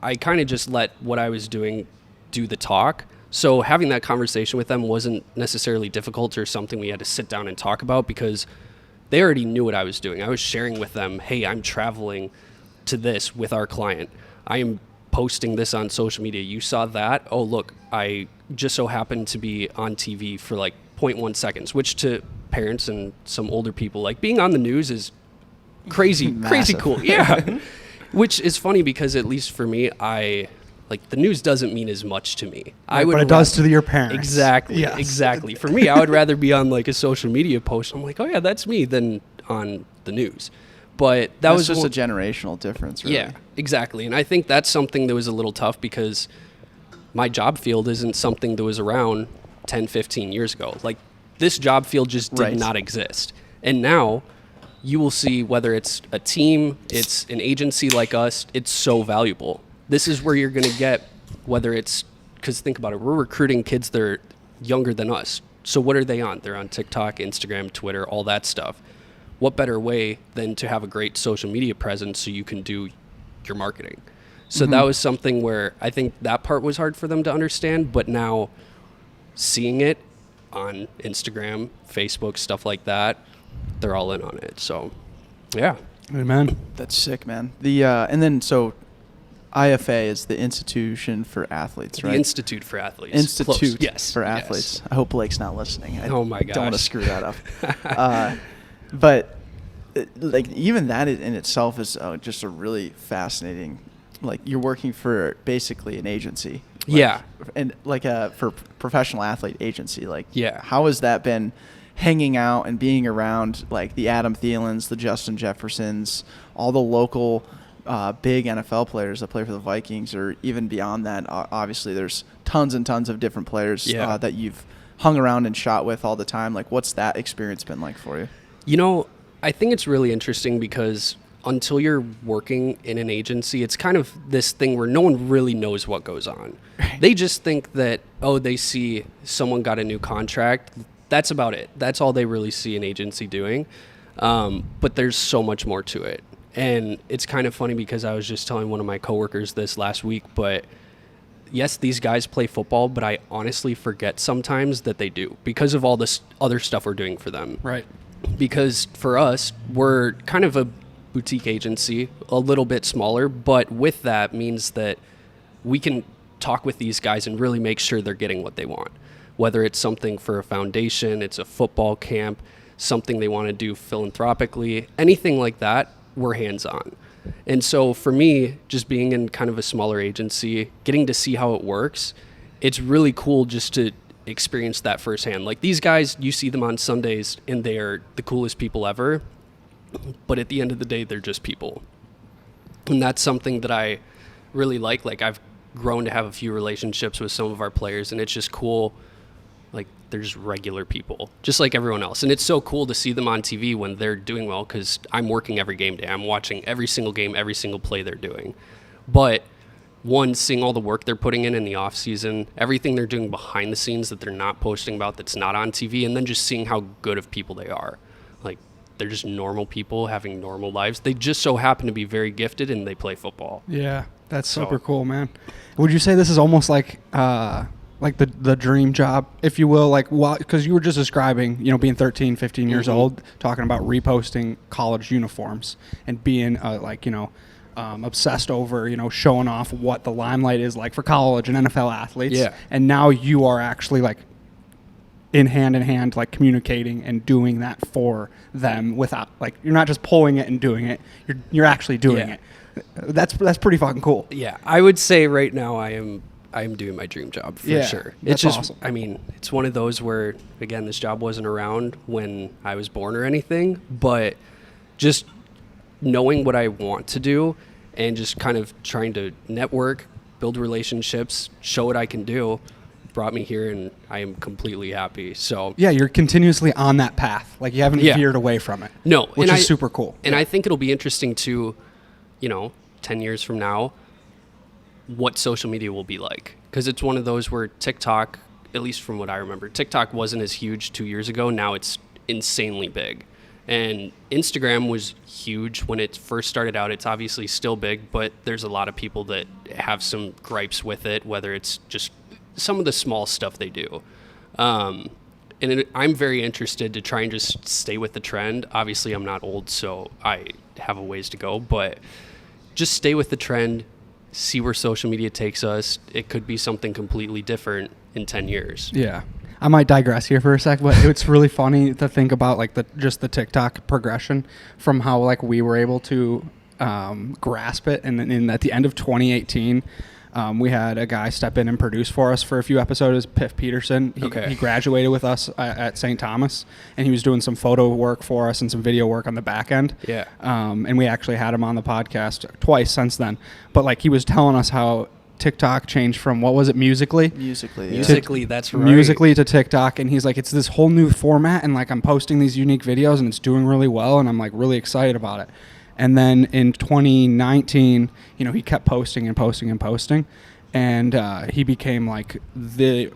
I kind of just let what I was doing do the talk. So having that conversation with them wasn't necessarily difficult or something we had to sit down and talk about, because they already knew what I was doing. I was sharing with them, hey, I'm traveling to this with our client. I am posting this on social media. You saw that? Oh, look, I just so happened to be on TV for like 0.1 seconds, which to parents and some older people, like being on the news is crazy cool. Yeah. Which is funny because at least for me, the news doesn't mean as much to me. But it does to your parents. Exactly. Yes. Exactly. For me, I would rather be on like a social media post. I'm like, oh yeah, that's me, than on the news. But that was just a generational difference, really. Yeah, exactly. And I think that's something that was a little tough because my job field isn't something that was around 10, 15 years ago. Like, this job field just did not exist. And now you will see, whether it's a team, it's an agency like us, it's so valuable. This is where you're going to get, whether it's, because think about it, we're recruiting kids that are younger than us. So what are they on? They're on TikTok, Instagram, Twitter, all that stuff. What better way than to have a great social media presence so you can do your marketing? So that was something where I think that part was hard for them to understand, but now seeing it on Instagram, Facebook, stuff like that, they're all in on it. So, yeah. Amen. That's sick, man. And then so IFA is the Institution for Athletes, right? The Institute for Athletes. Institute Yes. for Athletes. I hope Blake's not listening. Oh my gosh. Don't want to screw that up. But like even that in itself is just a really fascinating. Like, you're working for basically an agency. Like, yeah. And like for professional athlete agency. Like, yeah. How has that been? Hanging out and being around like the Adam Thielens, the Justin Jeffersons, all the local big NFL players that play for the Vikings, or even beyond that. Obviously, there's tons and tons of different players that you've hung around and shot with all the time. Like, what's that experience been like for you? You know, I think it's really interesting because until you're working in an agency, it's kind of this thing where no one really knows what goes on. Right. They just think that, they see someone got a new contract. That's about it. That's all they really see an agency doing. But there's so much more to it. And it's kind of funny because I was just telling one of my coworkers this last week, but yes, these guys play football, but I honestly forget sometimes that they do because of all this other stuff we're doing for them. Right. Because for us, we're kind of a boutique agency, a little bit smaller, but with that means that we can talk with these guys and really make sure they're getting what they want. Whether it's something for a foundation, it's a football camp, something they want to do philanthropically, anything like that, we're hands-on. And so for me, just being in kind of a smaller agency, getting to see how it works, it's really cool just to experience that firsthand. Like, these guys, you see them on Sundays and they are the coolest people ever, but at the end of the day, they're just people. And that's something that I really like. Like, I've grown to have a few relationships with some of our players, and it's just cool. Like, they're just regular people, just like everyone else. And it's so cool to see them on TV when they're doing well, because I'm working every game day. I'm watching every single game, every single play they're doing. But one, seeing all the work they're putting in the off season, everything they're doing behind the scenes that they're not posting about, that's not on TV, and then just seeing how good of people they are. Like, they're just normal people having normal lives. They just so happen to be very gifted and they play football. Yeah, that's super cool, man. Would you say this is almost like the dream job, if you will, like, because you were just describing, being 13, 15 years old, talking about reposting college uniforms and being obsessed over, showing off what the limelight is like for college and NFL athletes. Yeah. And now you are actually like in hand, like communicating and doing that for them without, like, you're not just pulling it and doing it, you're actually doing it. That's pretty fucking cool. Yeah. I would say right now I am doing my dream job for sure. That's it's just awesome. I mean, it's one of those where, again, this job wasn't around when I was born or anything, but just knowing what I want to do and just kind of trying to network, build relationships, show what I can do, brought me here, and I am completely happy. So yeah, you're continuously on that path. Like, you haven't veered away from it. No, which is super cool. And I think it'll be interesting to, 10 years from now, what social media will be like. Because it's one of those where TikTok, at least from what I remember, TikTok wasn't as huge 2 years ago. Now it's insanely big. And Instagram was huge when it first started out. It's obviously still big, but there's a lot of people that have some gripes with it, whether it's just some of the small stuff they do. I'm very interested to try and just stay with the trend. Obviously, I'm not old, so I have a ways to go, but just stay with the trend, see where social media takes us. It could be something completely different in 10 years. Yeah. I might digress here for a sec, but it's really funny to think about like the TikTok progression from how like we were able to grasp it. And then at the end of 2018, we had a guy step in and produce for us for a few episodes, Piff Peterson. He graduated with us at St. Thomas, and he was doing some photo work for us and some video work on the back end. Yeah. And we actually had him on the podcast twice since then. But like he was telling us how TikTok changed from, what was it, Musical.ly? Musical.ly, that's right. Musical.ly to TikTok, and he's like, it's this whole new format, and like I'm posting these unique videos, and it's doing really well, and I'm like really excited about it. And then in 2019, he kept posting and posting and posting, and he became like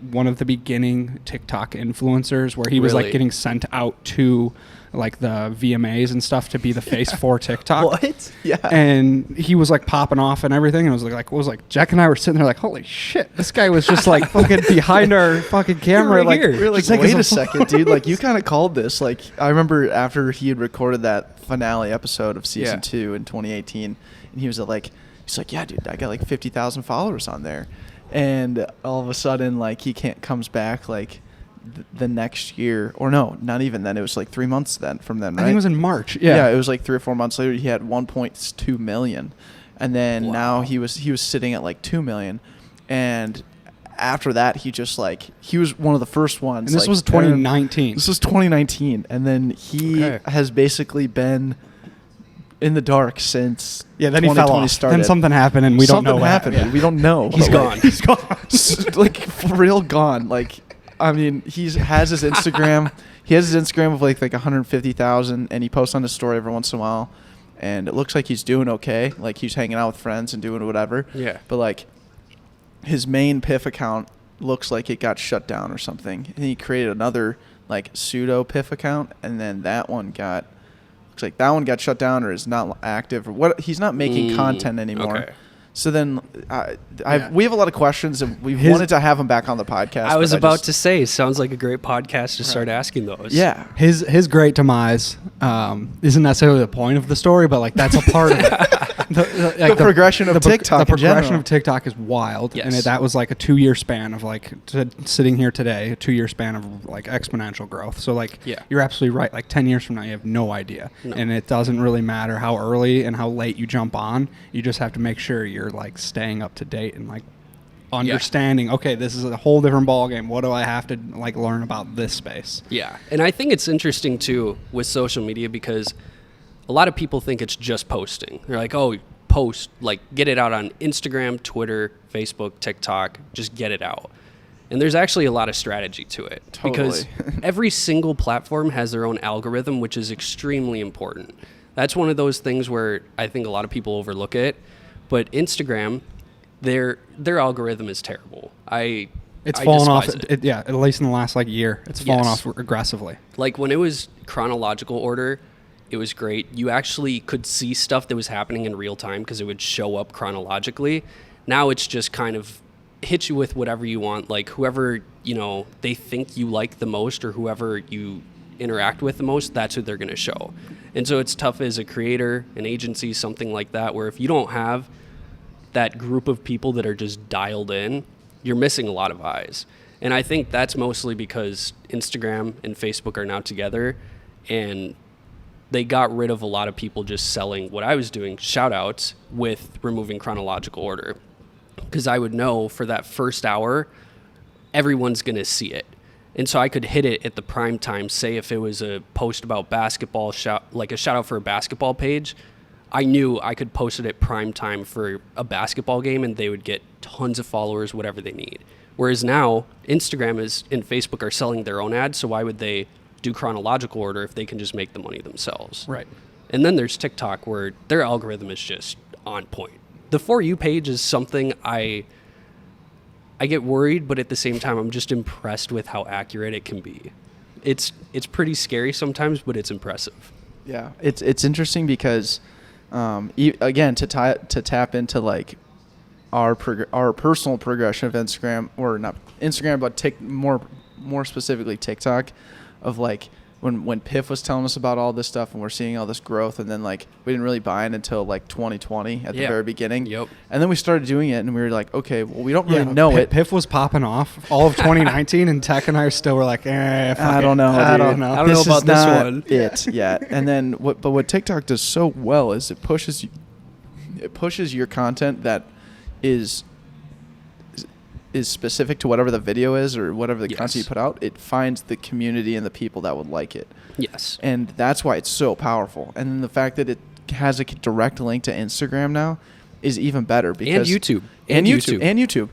one of the beginning TikTok influencers, where he was like getting sent out to like the VMAs and stuff to be the face for TikTok. What? Yeah. And he was like popping off and everything. And it was like Jack and I were sitting there like, holy shit, this guy was just like fucking behind our fucking camera. Right here. We're like, wait a second, dude. Like, you kind of called this. Like, I remember after he had recorded that finale episode of season 2 in 2018, and he's like, yeah, dude, I got like 50,000 followers on there. And all of a sudden, like, he comes back like the next year, or no, not even then. It was like 3 months from then, right? I think it was in March. Yeah, it was like 3 or 4 months later. He had 1.2 million, and then now he was sitting at like 2 million, and after that he was one of the first ones. And this was 2019. This was 2019, and then he has basically been in the dark since then he fell off. Started. Then something happened, and we don't know what happened. Yeah. We don't know. He's gone. He's gone. Like, for real gone. Like, I mean, he has his Instagram. He has his Instagram of like 150,000, and he posts on his story every once in a while, and it looks like he's doing okay. Like, he's hanging out with friends and doing whatever. Yeah. But like, his main Piff account looks like it got shut down or something, and he created another like pseudo Piff account, and then that one got shut down or is not active or what. He's not making content anymore. Okay. So then we have a lot of questions, and we wanted to have him back on the podcast. I was about to say, sounds like a great podcast to start asking those. Yeah. His great demise isn't necessarily the point of the story, but like that's a part of it. The progression of TikTok. The progression of TikTok is wild, and that was like a 2-year span of like sitting here today, a 2-year span of like exponential growth. So like, you're absolutely right. Like 10 years from now, you have no idea, and it doesn't really matter how early and how late you jump on. You just have to make sure you're like staying up to date and like understanding. Okay, this is a whole different ball game. What do I have to like learn about this space? Yeah, and I think it's interesting too with social media because a lot of people think it's just posting. They're like, oh, post, like get it out on Instagram, Twitter, Facebook, TikTok, just get it out. And there's actually a lot of strategy to it. Totally. Because every single platform has their own algorithm, which is extremely important. That's one of those things where I think a lot of people overlook it. But Instagram, their algorithm is terrible. It's fallen off. At least in the last like year, it's fallen off aggressively. Like when it was chronological order, it was great. You actually could see stuff that was happening in real time because it would show up chronologically. Now it's just kind of hit you with whatever you want, like whoever they think you like the most or whoever you interact with the most, that's who they're going to show. And so it's tough as a creator, an agency, something like that, where if you don't have that group of people that are just dialed in, you're missing a lot of eyes. And I think that's mostly because Instagram and Facebook are now together, and they got rid of a lot of people just selling what I was doing, shout outs, with removing chronological order. Because I would know for that first hour, everyone's going to see it. And so I could hit it at the prime time. Say if it was a post about basketball, like a shout out for a basketball page, I knew I could post it at prime time for a basketball game and they would get tons of followers, whatever they need. Whereas now Instagram and Facebook are selling their own ads. So why would they do chronological order if they can just make the money themselves? Right. And then there's TikTok where their algorithm is just on point. The For You page is something I get worried, but at the same time, I'm just impressed with how accurate it can be. It's pretty scary sometimes, but it's impressive. Yeah, it's interesting because, again, to tap into like our personal progression of Instagram, or not Instagram, but more specifically TikTok, of like when Piff was telling us about all this stuff and we're seeing all this growth, and then like we didn't really buy it until like 2020 at the very beginning. Yep. And then we started doing it and we were like, okay, well, we don't really know it. Piff was popping off all of 2019 and Tech and I still were like, I don't know. I don't know. I don't know about this one. It yet. And then what TikTok does so well is it pushes your content that is specific to whatever the video is or whatever the content you put out. It finds the community and the people that would like it. Yes. And that's why it's so powerful. And then the fact that it has a direct link to Instagram now is even better. Because And YouTube.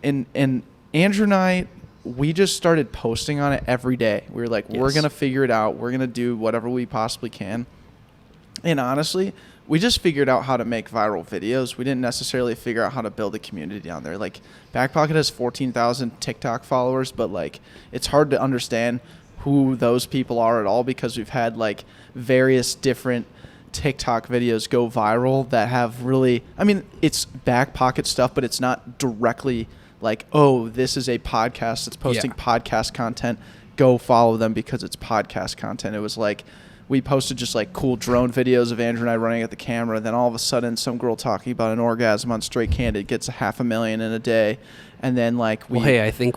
And Andrew and I, we just started posting on it every day. We were like, we're going to figure it out. We're going to do whatever we possibly can. And honestly, we just figured out how to make viral videos. We didn't necessarily figure out how to build a community down there. Like, Backpocket has 14,000 TikTok followers, but like it's hard to understand who those people are at all, because we've had like various different TikTok videos go viral that have really, I mean, it's Backpocket stuff, but it's not directly like, oh, this is a podcast that's posting podcast content. Go follow them because it's podcast content. It was like, we posted just like cool drone videos of Andrew and I running at the camera. And then all of a sudden, some girl talking about an orgasm on Straight Candid gets 500,000 in a day. And then like hey, I think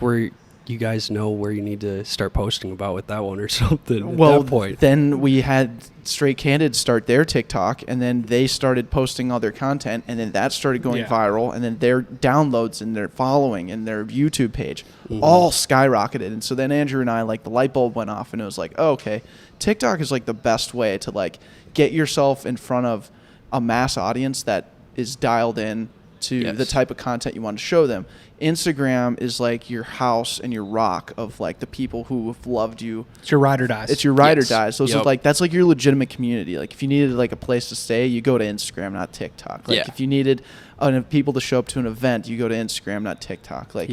you guys know where you need to start posting about with that one or something. Well, at that point. Then we had Straight Candid start their TikTok, and then they started posting all their content, and then that started going viral, and then their downloads and their following and their YouTube page all skyrocketed. And so then Andrew and I, like, the light bulb went off, and it was like, oh, okay, TikTok is like the best way to like get yourself in front of a mass audience that is dialed in to the type of content you want to show them. Instagram is like your house and your rock of like the people who have loved you. It's your ride or dies. It's your ride or dies. Those are like, that's like your legitimate community. Like if you needed like a place to stay, you go to Instagram, not TikTok. Like if you needed people to show up to an event, you go to Instagram, not TikTok. Like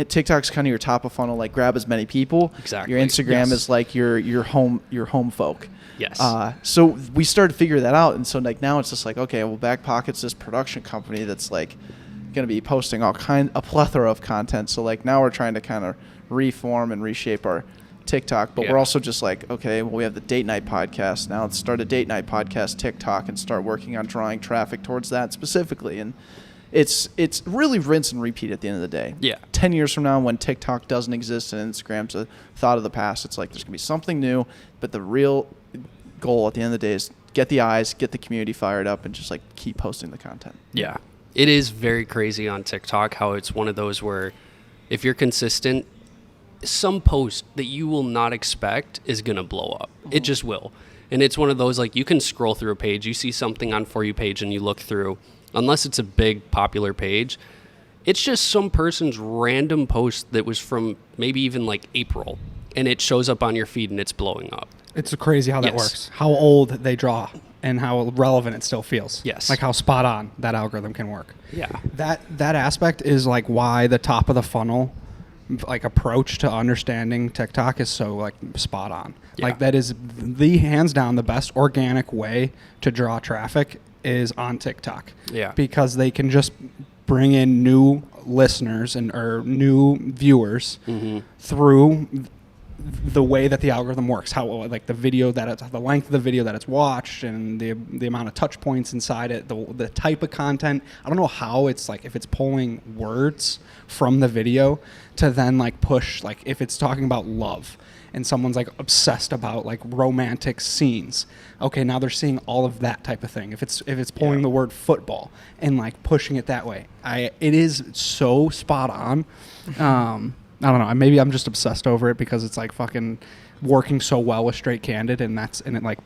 TikTok's kind of your top of funnel, like grab as many people. Exactly. Your Instagram is like your home folk. Yes. So we started to figure that out, and so like now it's just like, okay, well, Backpocket's this production company that's like going to be posting a plethora of content. So like now we're trying to kind of reform and reshape our TikTok, but we're also just like, okay, well, we have the date night podcast now. Let's start a date night podcast TikTok and start working on drawing traffic towards that specifically. And it's really rinse and repeat at the end of the day. Yeah. 10 years from now, when TikTok doesn't exist and Instagram's a thought of the past, it's like there's going to be something new, but the real goal at the end of the day is get the eyes, get the community fired up, and just like keep posting the content. Yeah. It is very crazy on TikTok how it's one of those where if you're consistent, some post that you will not expect is going to blow up. It just will. And it's one of those, like, you can scroll through a page, you see something on For You page and you look through, unless it's a big popular page, it's just some person's random post that was from maybe even like April, and it shows up on your feed and it's blowing up. It's crazy how that works. How old they draw and how relevant it still feels. Yes. Like how spot on that algorithm can work. Yeah. That aspect is like why the top of the funnel like approach to understanding TikTok is so like spot on. Yeah. Like that is the hands down the best organic way to draw traffic is on TikTok. Yeah. Because they can just bring in new listeners or new viewers through the way that the algorithm works, how like the video that it's, the length of the video that it's watched, and the amount of touch points inside it, the type of content. I don't know how it's like if it's pulling words from the video to then like push, like if it's talking about love and someone's like obsessed about like romantic scenes, okay, now they're seeing all of that type of thing. If it's pulling the word football and like pushing it that way, it is so spot on. I don't know. Maybe I'm just obsessed over it because it's like fucking working so well with Straight Candid, and it like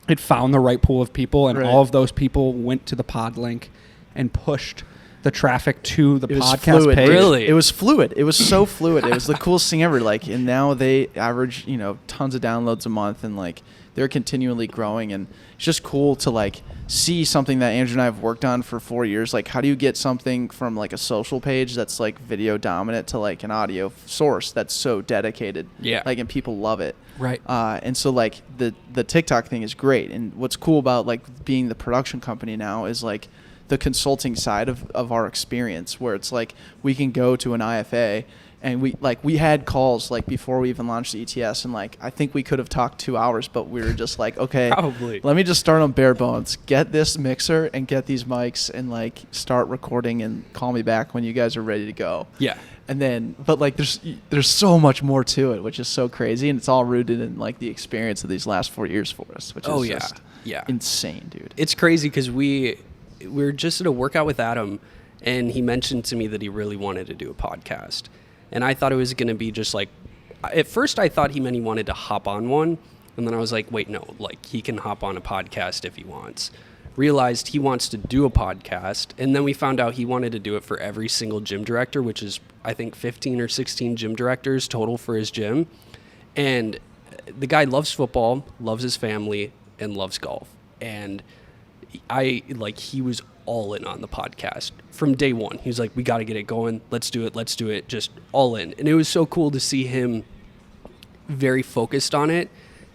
it found the right pool of people, and all of those people went to the pod link and pushed the traffic to the podcast page. Really? It was fluid. It was so fluid. It was the coolest thing ever. Like, and now they average, tons of downloads a month, and like they're continually growing, and it's just cool to like see something that Andrew and I have worked on for 4 years. Like, how do you get something from like a social page that's like video dominant to like an audio source that's so dedicated? Yeah. Like, and people love it. Right. And so like the TikTok thing is great. And what's cool about like being the production company now is like the consulting side of our experience, where it's like we can go to an IFA and we had calls like before we even launched the ETS, and like I think we could have talked 2 hours, but we were just like, okay, Probably. let me just start on bare bones, get this mixer and get these mics and like start recording and call me back when you guys are ready to go. Yeah. And then, but like there's so much more to it, which is so crazy, and it's all rooted in like the experience of these last 4 years for us, which is just insane, dude. It's crazy because we were just at a workout with Adam, and he mentioned to me that he really wanted to do a podcast. And I thought it was going to be just like, at first I thought he meant he wanted to hop on one. And then I was like, wait, no, like he can hop on a podcast if he wants. Realized he wants to do a podcast. And then we found out he wanted to do it for every single gym director, which is I think 15 or 16 gym directors total for his gym. And the guy loves football, loves his family, and loves golf. And he was all in on the podcast from day one. He was like, we got to get it going. Let's do it. Just all in. And it was so cool to see him very focused on it.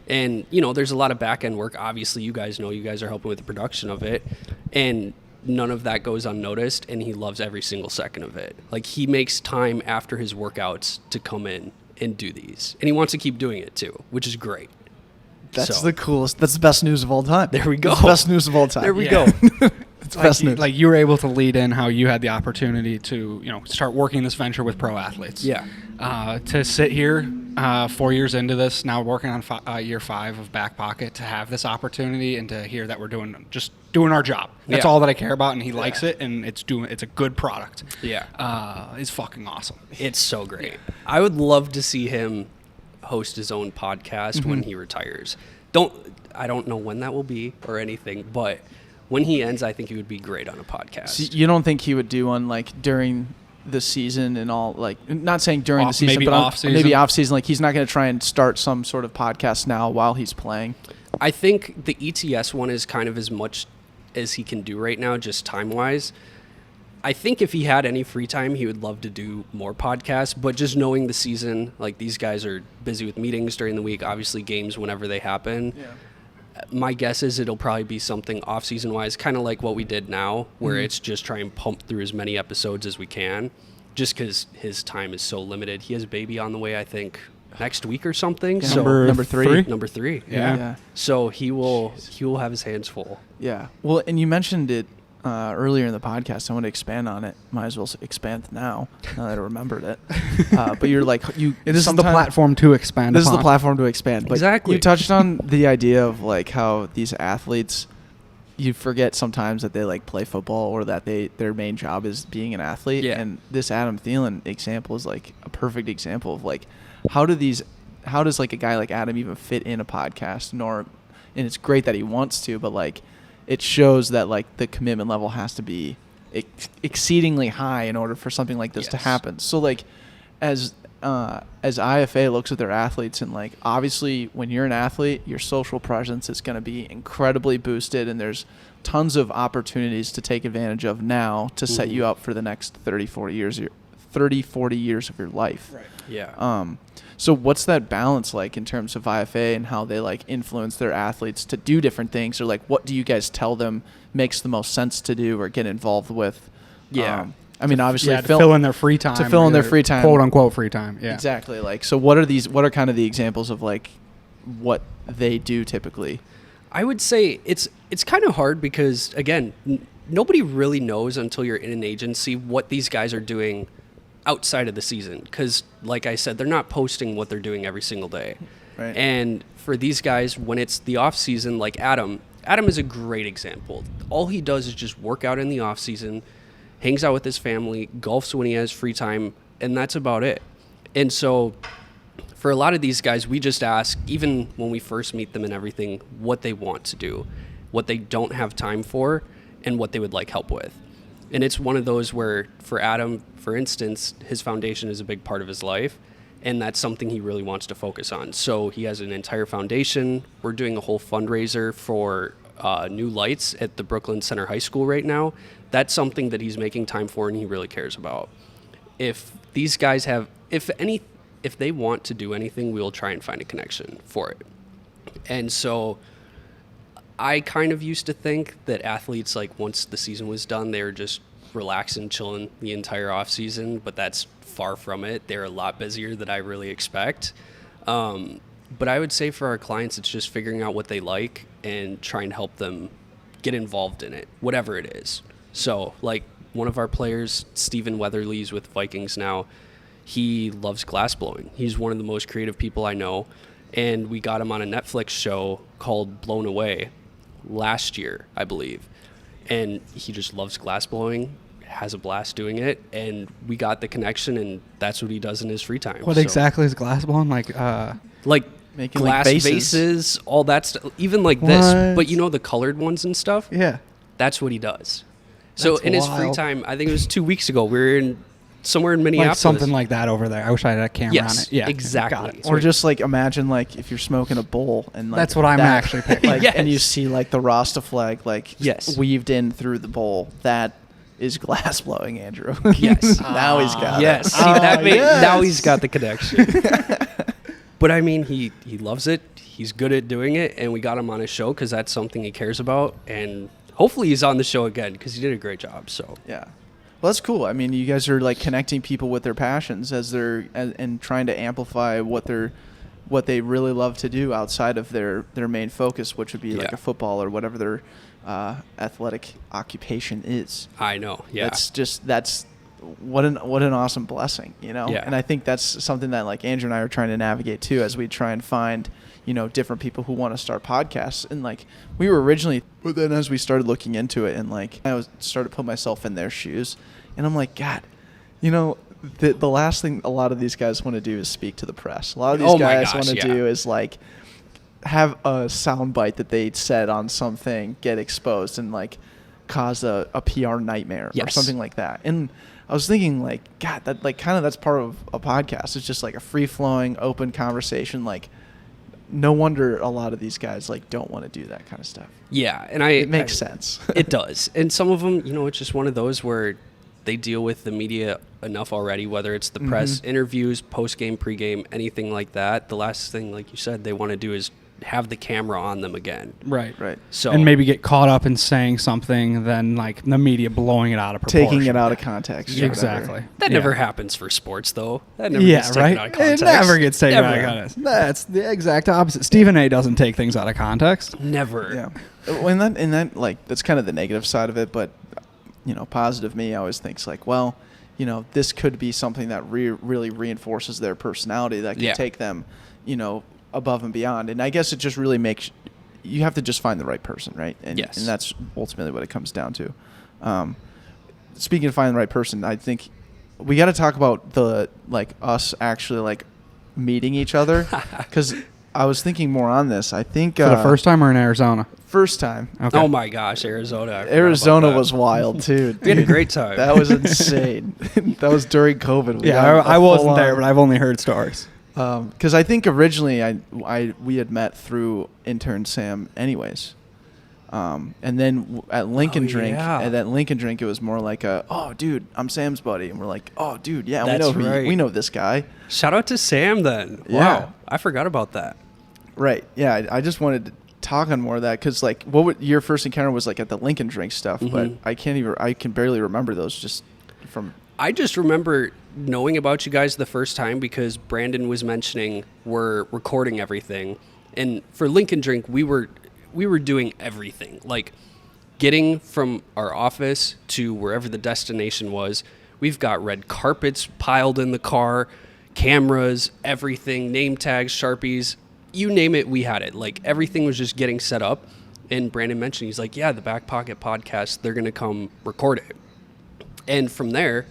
And, you know, there's a lot of back end work. Obviously, you guys know, you guys are helping with the production of it. And none of that goes unnoticed. And he loves every single second of it. Like, he makes time after his workouts to come in and do these. And he wants to keep doing it too, which is great. That's the coolest. That's the best news of all time. There we go. That's the best news of all time. There we go. It's best news. Like you were able to lead in how you had the opportunity to, you know, start working this venture with pro athletes. Yeah. To sit here 4 years into this, now working on year 5 of Backpocket, to have this opportunity and to hear that we're doing our job. That's all that I care about, and he likes it, and it's a good product. Yeah. It's fucking awesome. It's so great. Yeah. I would love to see him host his own podcast when he retires. I don't know when that will be or anything, but when he ends, I think he would be great on a podcast. So you don't think he would do one like during the season and all, like, not saying during the season, maybe but off season. Maybe off season. Like, he's not going to try and start some sort of podcast now while he's playing. I think the ETS one is kind of as much as he can do right now, just time wise. I think if he had any free time, he would love to do more podcasts, but just knowing the season, like, these guys are busy with meetings during the week, obviously games whenever they happen. Yeah. My guess is it'll probably be something off-season wise, kind of like what we did now, where it's just try and pump through as many episodes as we can, just because his time is so limited. He has a baby on the way, I think, next week or something. Yeah. So Number three. Number 3. Yeah. So he will have his hands full. Yeah. Well, and you mentioned it earlier in the podcast. I want to expand on it. Might as well expand now that I remembered it. But you're like, this is the platform to expand. This is the platform to expand. But exactly. You touched on the idea of like how these athletes, you forget sometimes that they like play football or that their main job is being an athlete. Yeah. And this Adam Thielen example is like a perfect example of like how does like a guy like Adam even fit in a podcast? And it's great that he wants to, but like, it shows that like the commitment level has to be exceedingly high in order for something like this to happen. So like, as IFA looks at their athletes, and like obviously when you're an athlete, your social presence is going to be incredibly boosted, and there's tons of opportunities to take advantage of now to set you up for the next 30, 40 years of your life. Right. Yeah. So what's that balance like in terms of IFA and how they like influence their athletes to do different things, or like what do you guys tell them makes the most sense to do or get involved with? Yeah. I mean, obviously, to fill in their free time. To fill in their free time, quote unquote free time. Yeah. Exactly. Like, so what are kind of the examples of like what they do typically? I would say it's kind of hard because again, nobody really knows until you're in an agency what these guys are doing outside of the season, because like I said, they're not posting what they're doing every single day. Right. And for these guys, when it's the off season, like Adam is a great example. All he does is just work out in the off season, hangs out with his family, golfs when he has free time, and that's about it. And so for a lot of these guys, we just ask, even when we first meet them and everything, what they want to do, what they don't have time for, and what they would like help with. And it's one of those where, for Adam, for instance, his foundation is a big part of his life. and that's something he really wants to focus on. So he has an entire foundation. We're doing a whole fundraiser for new lights at the Brooklyn Center High School right now. That's something that he's making time for and he really cares about. If these guys have, if they want to do anything, we'll try and find a connection for it. And so I kind of used to think that athletes, like once the season was done, they were just relaxing, chilling the entire off season, but that's far from it. They're a lot busier than I really expect. But I would say for our clients, it's just figuring out what they like and trying to help them get involved in it, whatever it is. So like one of our players, Stephen Weatherly's with Vikings now, he loves glass blowing. He's one of the most creative people I know. And we got him on a Netflix show called Blown Away last year, I believe. And he just loves glass blowing, has a blast doing it. And we got the connection, and that's what he does in his free time. What exactly is glass blowing? Like Making glass vases, all that stuff, even like this. But you know the colored ones and stuff? Yeah. That's what he does. So That's in his free wild. time, I think it was 2 weeks ago, we were somewhere in Minneapolis. Like something like that over there. I wish I had a camera on Yes, it. Yeah, exactly. got it. Or just like imagine like if you're smoking a bowl and like That's what I'm actually picturing. like, Yes. and you see like the Rasta flag like Yes. weaved in through the bowl. That is glass blowing, Andrew. Yes. Now he's got Yes, it. see, that made, yes. now he's got the connection. But I mean, he loves it. He's good at doing it, and we got him on his show because that's something he cares about. And hopefully he's on the show again because he did a great job. So Yeah. Well, that's cool. I mean, you guys are like connecting people with their passions and trying to amplify what they really love to do outside of their main focus, which would be like Yeah. a football or whatever their athletic occupation is. I know, yeah. That's what an awesome blessing, you know? Yeah. And I think that's something that like Andrew and I are trying to navigate too as we try and find, you know, different people who want to start podcasts. And like we were originally, but then as we started looking into it and like I started to put myself in their shoes and I'm like, God, you know, the last thing a lot of these guys want to do is speak to the press. A lot of these Oh my guys gosh, want to yeah. do is like have a soundbite that they said on something get exposed and like cause a PR nightmare or Yes. something like that. And I was thinking like, God, that like kind of that's part of a podcast. It's just like a free flowing, open conversation. Like no wonder a lot of these guys like don't want to do that kind of stuff. Yeah, and It makes sense. It does. And some of them, you know, it's just one of those where they deal with the media enough already, whether it's the press, interviews, post-game, pre-game, anything like that. The last thing, like you said, they want to do is have the camera on them again. Right. Right. So And maybe get caught up in saying something, then like the media blowing it out of proportion. Taking it out of context. or Exactly. whatever. that Yeah. never happens for sports, though. That never Yeah, gets taken right. out of It context. never gets taken out of Never. context. That's the exact opposite. Stephen A. doesn't take things out of context. Never. Yeah. And that like that's kind of the negative side of it, but you know, positive me always thinks like, well, you know, this could be something that really reinforces their personality that can Yeah. take them, you know, above and beyond. And I guess it just really makes you have to just find the right person, right? And, Yes. and that's ultimately what it comes down to. Speaking of finding the right person, I think we got to talk about the like us actually like meeting each other because I was thinking more on this. I think For the first time or in Arizona? first time. Okay. Oh my gosh, Arizona. I forgot Arizona about that. was wild too. We had a dude. great time. That was insane. That was during COVID. We Yeah, got I a wasn't full-on- there, but I've only heard stories. because I think originally we had met through intern Sam anyways, and then at Lincoln Oh, Drink yeah. at that Lincoln Drink it was more like oh dude, I'm Sam's buddy, and we're like, oh dude, yeah, That's right. we know this guy. Shout out to Sam then. Yeah. Wow. I forgot about that. Right. Yeah. I just wanted to talk on more of that because like your first encounter was like at the Lincoln Drink stuff, but Mhm. I can barely remember those just from. I just remember knowing about you guys the first time because Brandon was mentioning we're recording everything. And for Lincoln Drink, we were doing everything. Like getting from our office to wherever the destination was. We've got red carpets piled in the car, cameras, everything, name tags, Sharpies, you name it, we had it. Like everything was just getting set up. And Brandon mentioned, he's like, yeah, the Backpocket podcast, they're going to come record it. And from there,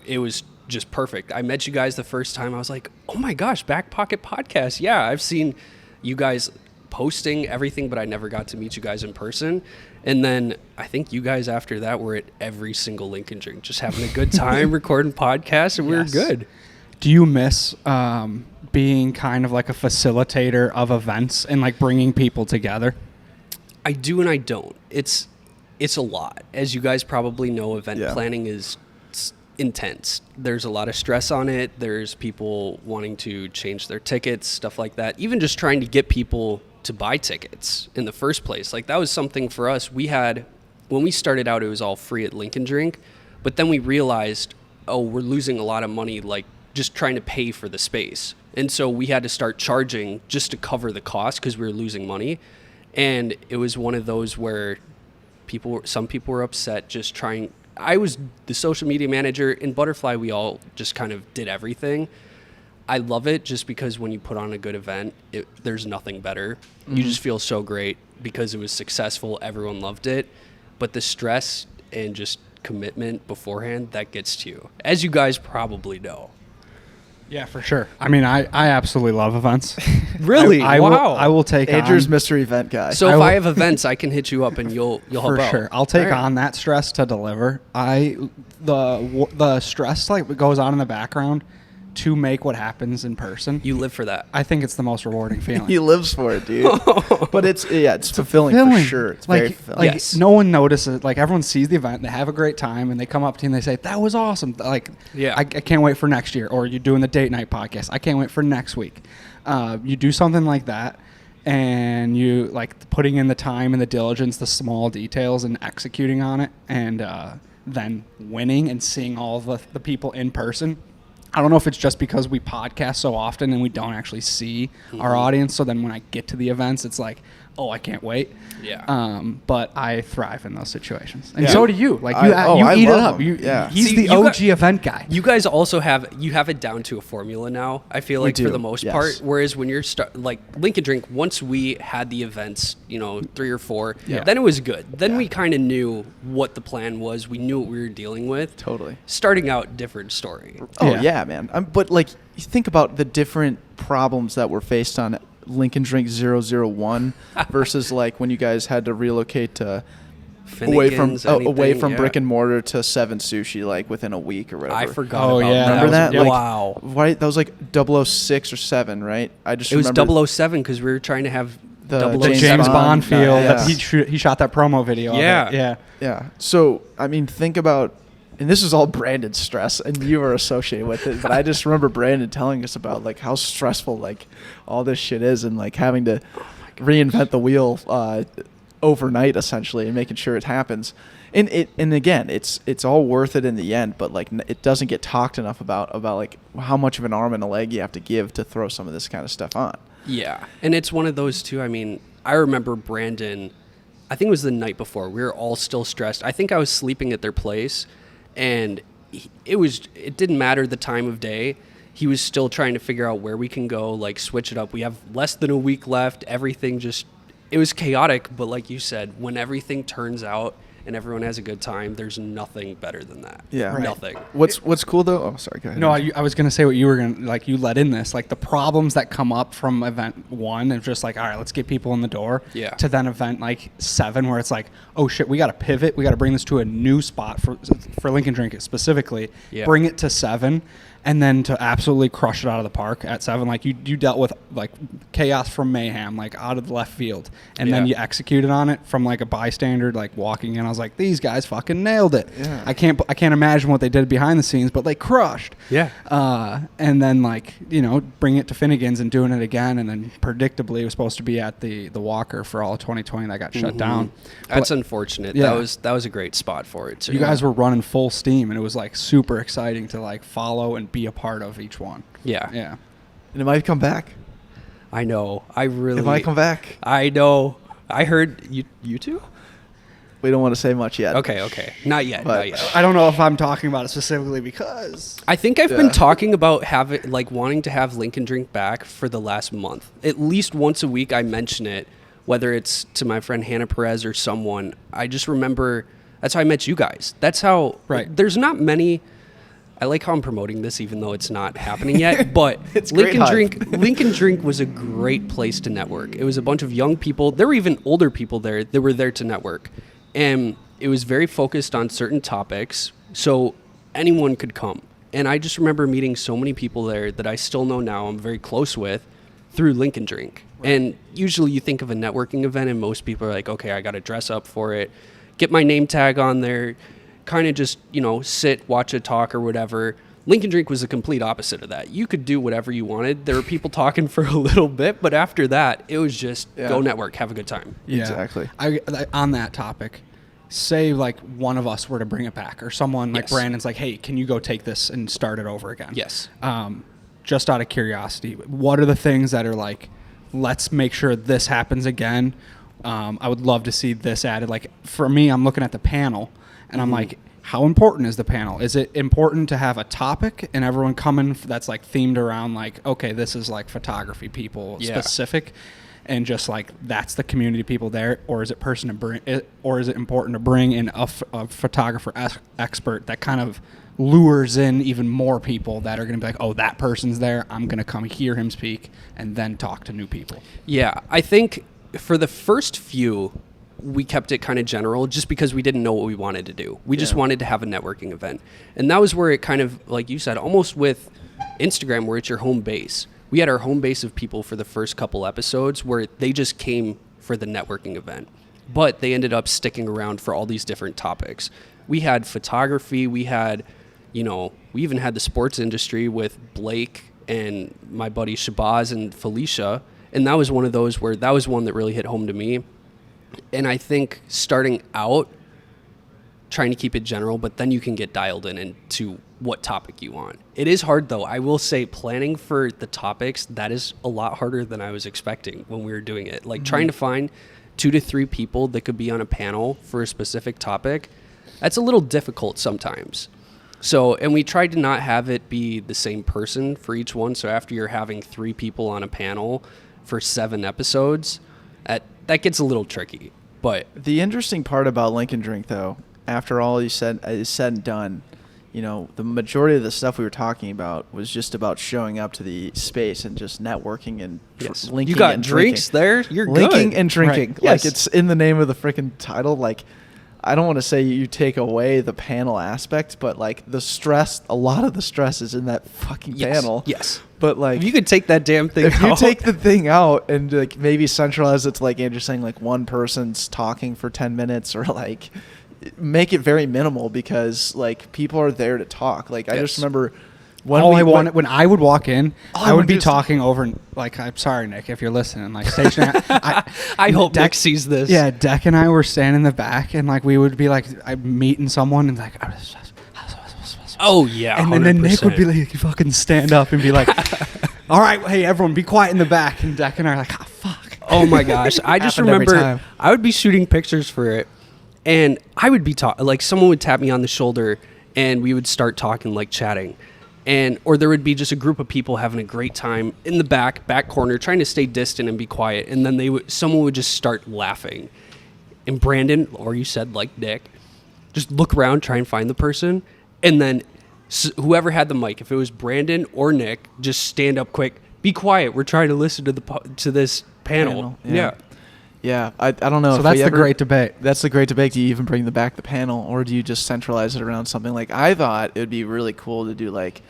it was just perfect. I met you guys the first time. I was like, oh my gosh, Backpocket podcast. Yeah, I've seen you guys posting everything, but I never got to meet you guys in person. And then I think you guys after that were at every single Lincoln Drink, just having a good time recording podcasts, and we were Yes. good. Do you miss being kind of like a facilitator of events and like bringing people together? I do and I don't. It's a lot. As you guys probably know, event planning is intense. There's a lot of stress on it. There's people wanting to change their tickets, stuff like that. Even just trying to get people to buy tickets in the first place. Like that was something for us. We had, when we started out, it was all free at Lincoln Drink, but then we realized, oh, we're losing a lot of money, like just trying to pay for the space. And so we had to start charging just to cover the cost because we were losing money. And it was one of those where some people were upset just trying. I was the social media manager. In Butterfly, we all just kind of did everything. I love it just because when you put on a good event, there's nothing better. Mm-hmm. You just feel so great because it was successful. Everyone loved it. But the stress and just commitment beforehand, that gets to you, as you guys probably know. Yeah, for sure. I mean, I absolutely love events. Really? Wow. I will take Andrew's on, mystery event guy. So if I have events, I can hit you up and you'll help out. For sure. I'll take on that stress to deliver. The stress like goes on in the background to make what happens in person. You live for that. I think it's the most rewarding feeling. He lives for it, dude. But it's fulfilling for sure. It's like, very fulfilling. Like Yes. no one notices. Like everyone sees the event, they have a great time, and they come up to you and they say, "That was awesome." Like, yeah, I can't wait for next year. Or you're doing the date night podcast. I can't wait for next week. You do something like that, and you like putting in the time and the diligence, the small details, and executing on it, and then winning and seeing all the people in person. I don't know if it's just because we podcast so often and we don't actually see our audience. So then when I get to the events, it's like, oh, I can't wait. Yeah. But I thrive in those situations. And so do you. Like you I eat it love up. him. He's See, the you OG event guy. You guys also have it down to a formula now. I feel like for the most part. Whereas when you're like Lincoln Drink, once we had the events, 3 or 4, then it was good. Then we kind of knew what the plan was. We knew what we were dealing with. Totally. Starting out, different story. Oh yeah, man. But like, you think about the different problems that were faced on Lincoln Drink 001 versus like when you guys had to relocate to away from brick and mortar to 7 Sushi like within a week or whatever. I forgot about that. Remember that? Like, wow. Right? That was like 006 or 7, right? It was 007 because we were trying to have the James Bond feel. Yeah. He shot that promo video. Yeah. Yeah. So, I mean, think about, and this is all Brandon's stress, and you were associated with it, but I just remember Brandon telling us about like how stressful like all this shit is, and like having to reinvent the wheel overnight essentially, and making sure it happens. And again, it's all worth it in the end, but like it doesn't get talked enough about like how much of an arm and a leg you have to give to throw some of this kind of stuff on. Yeah. And it's one of those too. I mean, I remember Brandon, I think it was the night before, we were all still stressed. I think I was sleeping at their place, and it didn't matter the time of day. He was still trying to figure out where we can go, like switch it up. We have less than a week left. Everything it was chaotic, but like you said, when everything turns out and everyone has a good time, there's nothing better than that. Yeah. Right. Nothing. What's cool though? Oh, sorry. Go ahead. No, I was going to say what you were going to, like you let in this, like the problems that come up from event 1 and just like, all right, let's get people in the door. Yeah. To then event like 7 where it's like, oh shit, we got to pivot. We got to bring this to a new spot for Lincoln Drink specifically. Yeah. Bring it to 7. And then to absolutely crush it out of the park at 7, like you dealt with like chaos from mayhem, like out of the left field, and then you executed on it from like a bystander, like walking in. I was like, these guys fucking nailed it. Yeah. I can't imagine what they did behind the scenes, but they crushed. Yeah. And then like bring it to Finnegan's and doing it again, and then predictably it was supposed to be at the Walker for all of 2020 that got shut down. That's unfortunate. Yeah. That was a great spot for it too. You guys were running full steam, and it was like super exciting to like follow and be a part of each one. Yeah. And it might come back. I know. It might come back. I know. I heard you too? We don't want to say much yet. Okay. Not yet. I don't know if I'm talking about it specifically because I think I've been talking about wanting to have Lincoln Drink back for the last month. At least once a week I mention it, whether it's to my friend Hannah Perez or someone. I just remember that's how I met you guys. That's how there's not many. I like how I'm promoting this even though it's not happening yet, but Lincoln Drink was a great place to network. It was a bunch of young people. There were even older people there that were there to network. And it was very focused on certain topics, so anyone could come. And I just remember meeting so many people there that I still know now I'm very close with through Link and Drink. Right. And usually you think of a networking event and most people are like, okay, I got to dress up for it, get my name tag on there, kind of just, sit, watch a talk or whatever. Link and Drink was the complete opposite of that. You could do whatever you wanted. There were people talking for a little bit, but after that, it was just go network, have a good time. Yeah. Exactly. I on that topic, say like one of us were to bring it back, or someone like Brandon's like, hey, can you go take this and start it over again? Yes. Just out of curiosity, what are the things that are like, let's make sure this happens again? I would love to see this added. Like for me, I'm looking at the panel and I'm like, how important is the panel? Is it important to have a topic and everyone coming that's like themed around like, okay, this is like photography people specific, and just like that's the community people there, or is it important to bring in a photographer expert that kind of lures in even more people that are going to be like, oh, that person's there, I'm going to come hear him speak and then talk to new people? Yeah, I think for the first few, we kept it kind of general just because we didn't know what we wanted to do. We just wanted to have a networking event. And that was where it kind of, like you said, almost with Instagram, where it's your home base. We had our home base of people for the first couple episodes where they just came for the networking event. But they ended up sticking around for all these different topics. We had photography. We had, we even had the sports industry with Blake and my buddy Shabazz and Felicia. And that was one of those where that was one that really hit home to me. And I think starting out, trying to keep it general, but then you can get dialed in into what topic you want. It is hard, though. I will say planning for the topics, that is a lot harder than I was expecting when we were doing it. Like trying to find 2 to 3 people that could be on a panel for a specific topic, that's a little difficult sometimes. So, and we tried to not have it be the same person for each one. So after you're having 3 people on a panel for 7 episodes, that gets a little tricky. But the interesting part about Link and Drink, though, after all is said and done, the majority of the stuff we were talking about was just about showing up to the space and just networking and linking. You got and drinks drinking. there? You're linking good. and drinking. Right. Like Yes. it's in the name of the freaking title. Like, I don't want to say you take away the panel aspect, but like the stress, a lot of the stress is in that fucking panel. Yes. But like, if you could take that damn thing out. If you take the thing out and like maybe centralize it to like Andrew's saying, like one person's talking for 10 minutes, or like make it very minimal, because like people are there to talk. Like I just remember when I would walk in, I would be talking over, like, I'm sorry, Nick, if you're listening, like station. I hope Nick sees this. Yeah, Deck and I were standing in the back, and like we would be like meeting someone, and like, oh yeah, and then Nick would be like, fucking stand up and be like, all right, hey everyone, be quiet in the back, and Deck and I are like, oh fuck. Oh my gosh, I just remember I would be shooting pictures for it, and I would be like someone would tap me on the shoulder, and we would start talking, like chatting. Or there would be just a group of people having a great time in the back corner, trying to stay distant and be quiet. And then someone would just start laughing. And Brandon, or you said like Nick, just look around, try and find the person. And then whoever had the mic, if it was Brandon or Nick, just stand up quick, be quiet. We're trying to listen to this panel. Yeah. Yeah, I don't know. So that's the great debate. That's the great debate. Do you even bring the panel, or do you just centralize it around something? Like, I thought it would be really cool to do like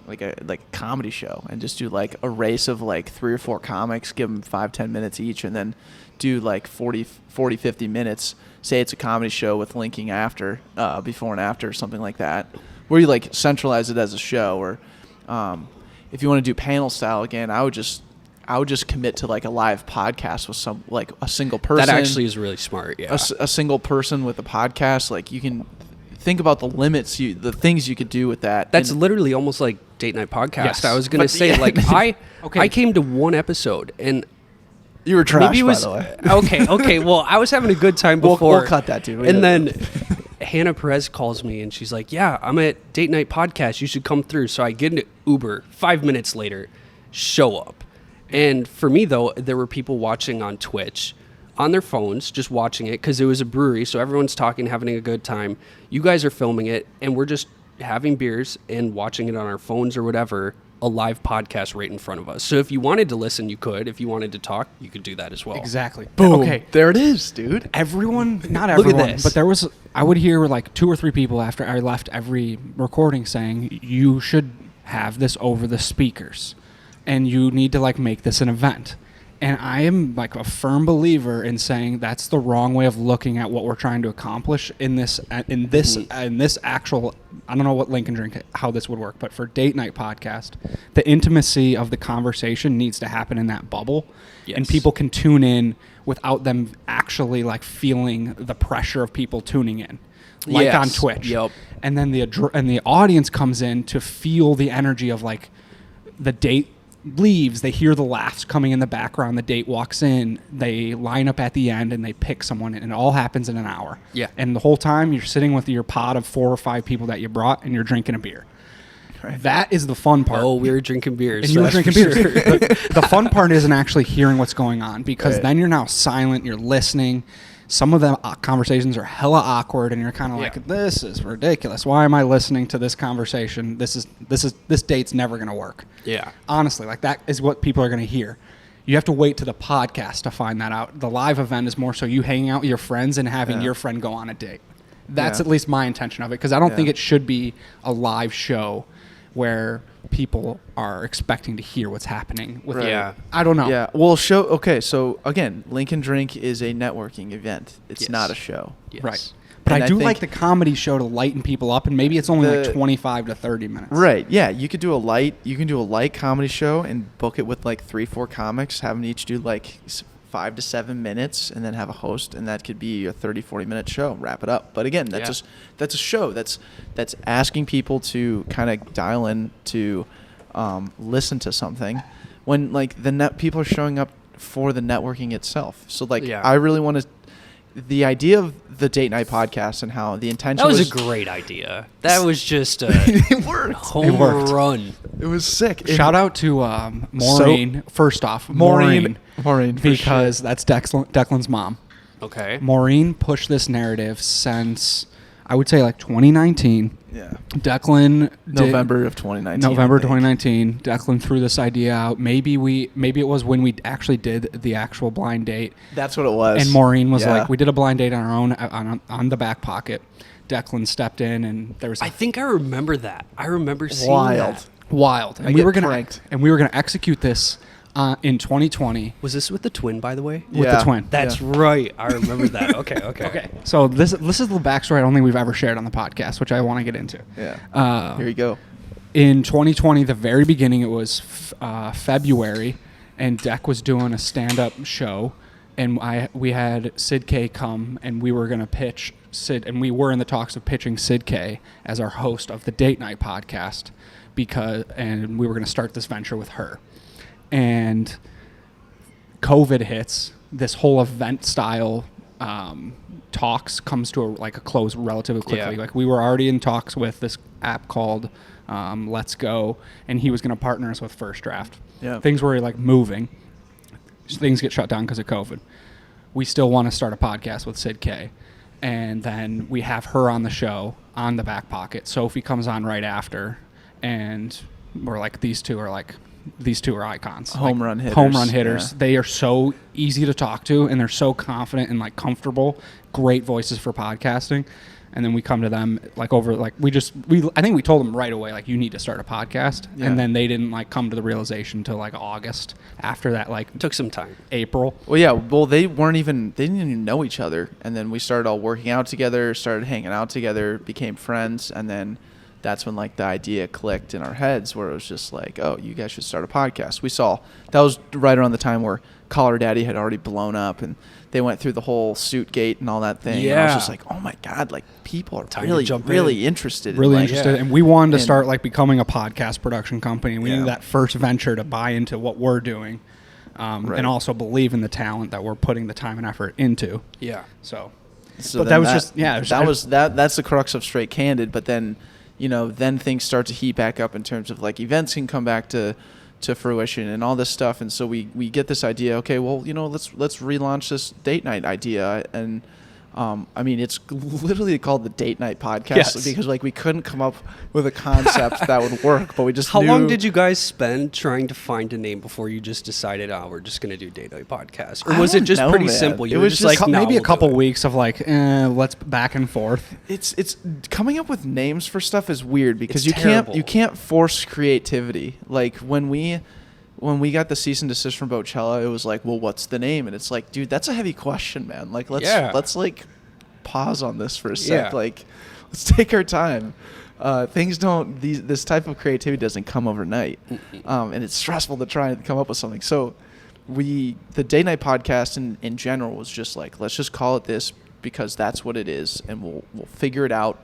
a comedy show and just do like a race of like 3 or 4 comics, give them 5-10 minutes each, and then do like 40-50 minutes. Say it's a comedy show with linking after, before and after, or something like that, where you like centralize it as a show. Or if you want to do panel style again, I would just commit to like a live podcast with some, like a single person. That actually is really smart. Yeah, a single person with a podcast. Like, you can think about the limits, the things you could do with that. That's literally almost like Date Night Podcast. Yes. I was gonna say, like, I came to one episode and you were trash, by the way. Okay. Well, I was having a good time before. We'll cut that, dude. And then Hannah Perez calls me and she's like, "Yeah, I'm at Date Night Podcast. You should come through." So I get an Uber. 5 minutes later, show up. And for me, though, there were people watching on Twitch on their phones, just watching it, because it was a brewery, so everyone's talking, having a good time. You guys are filming it, and we're just having beers and watching it on our phones or whatever. a live podcast right in front of us. So if you wanted to listen, you could. If you wanted to talk, you could do that as well. Exactly. Boom. Okay. There it is, dude. Everyone, not Look at everyone, this. but I would hear like 2 or 3 people after I left every recording saying, you should have this over the speakers and you need to like make this an event. And I am like a firm believer in saying that's the wrong way of looking at what we're trying to accomplish in this actual, I don't know what Lincoln Drink, how this would work, but for Date Night Podcast, the intimacy of the conversation needs to happen in that bubble. Yes. And people can tune in without them actually like feeling the pressure of people tuning in, like Yes. on Twitch. Yep. And then the audience comes in to feel the energy of like the date leaves, they hear the laughs coming in the background, the date walks in, they line up at the end and they pick someone, and it all happens in an hour. Yeah. And the whole time you're sitting with your pod of 4 or 5 people that you brought and you're drinking a beer. Right. That is the fun part. Oh, we were drinking beers. And you were that's drinking for beers. sure. The fun part isn't actually hearing what's going on, because Right. then you're now silent, you're listening. Some of the conversations are hella awkward, and you're kind of Yeah. like, "This is ridiculous. Why am I listening to this conversation? This date's never going to work." Yeah. Honestly, like that is what people are going to hear. You have to wait to the podcast to find that out. The live event is more so you hanging out with your friends and having Yeah. your friend go on a date. That's Yeah. at least my intention of it, because I don't Yeah. think it should be a live show where people are expecting to hear what's happening with Right. it. Yeah. I don't know. Yeah. Well, okay. So again, Lincoln Drink is a networking event. It's Yes. not a show. Yes. Right. But And I I do think like the comedy show to lighten people up, and maybe it's only like The- 25 to 30 minutes. Right. Yeah. You can do a light comedy show and book it with like 3, 4 comics, have them each do like 5 to 7 minutes, and then have a host, and that could be a 30, 40-minute show. Wrap it up. But again, that's a show. That's asking people to kind of dial in to listen to something when like people are showing up for the networking itself. So like Yeah. I really want to. The idea of the Date Night Podcast and how the intention That was a great idea. That was just a it worked. home run. It was sick. Shout out to Maureen, first off. Maureen, because that's Declan's mom. Okay. Maureen pushed this narrative since, I would say, like 2019. Yeah. Declan November of 2019. November I think. 2019. Declan threw this idea out. Maybe it was when we actually did the actual blind date. That's what it was. And Maureen was Yeah. like, we did a blind date on our own on the Backpocket. Declan stepped in, and there was I think I remember that. I remember seeing Wild. that. wild, and I we get were gonna pranked. execute this in 2020 Was this with the twin, by the way? with Yeah. the twin. That's right. I remember that. Okay. Okay, so this is the backstory I don't think we've ever shared on the podcast, which I want to get into. Yeah. Here you go. In 2020, the very beginning, it was February, and Deck was doing a stand-up show, and we had Sid K come, and we were going to pitch Sid, and we were in the talks of pitching Sid K as our host of the Date Night Podcast, and we were going to start this venture with her. And COVID hits, this whole event style talks comes to a close relatively quickly. Yeah. Like, we were already in talks with this app called Let's Go, and he was going to partner us with First Draft. Yeah. Things were like moving. Things get shut down because of COVID. We still want to start a podcast with Sid K. And then we have her on the show on the Backpocket. Sophie comes on right after, and we're like, these two are icons. Home Like, run hitters. Home run hitters. Yeah. They are so easy to talk to, and they're so confident and like comfortable. Great voices for podcasting. And then we come to them I think we told them right away, like, you need to start a podcast. Yeah. And then they didn't like come to the realization until like August. After that, like It took some time. April. Well, yeah. Well, they didn't even know each other, and then we started all working out together, started hanging out together, became friends, and then that's when like the idea clicked in our heads, where it was just like, oh, you guys should start a podcast. We saw that was right around the time where Caller Daddy had already blown up, and they went through the whole suit gate and all that thing. And I was Yeah. just like, oh my god, like people are Time to jump really in. interested. Really in, like, interested. yeah. And we wanted to And- start like becoming a podcast production company. And we Yeah. needed that first venture to buy into what we're doing. Right. And also believe in the talent that we're putting the time and effort into. Yeah. So So But then that was just- yeah, it was- that's the crux of Straight Candid. But then, then things start to heat back up in terms of like events can come back to fruition and all this stuff. And so we get this idea. Okay, well, let's relaunch this date night idea. And I mean, it's literally called the Date Night Podcast Yes. because like we couldn't come up with a concept that would work, but we just How knew. long did you guys spend trying to find a name before you just decided, we're just going to do Date Night Podcast? Or I was it don't just know, pretty man. simple? You It were was just just like, no, maybe a we'll do couple it. weeks of like, let's back and forth. It's coming up with names for stuff is weird because It's you terrible. can't force creativity. Like when we got the cease and desist from Bocella, it was like, well, what's the name? And it's like, dude, that's a heavy question, man. Like let's like pause on this for a sec. Yeah. Like let's take our time. This type of creativity doesn't come overnight, and it's stressful to try and come up with something. So the Date Night Podcast in general was just like, let's just call it this because that's what it is, and we'll figure it out.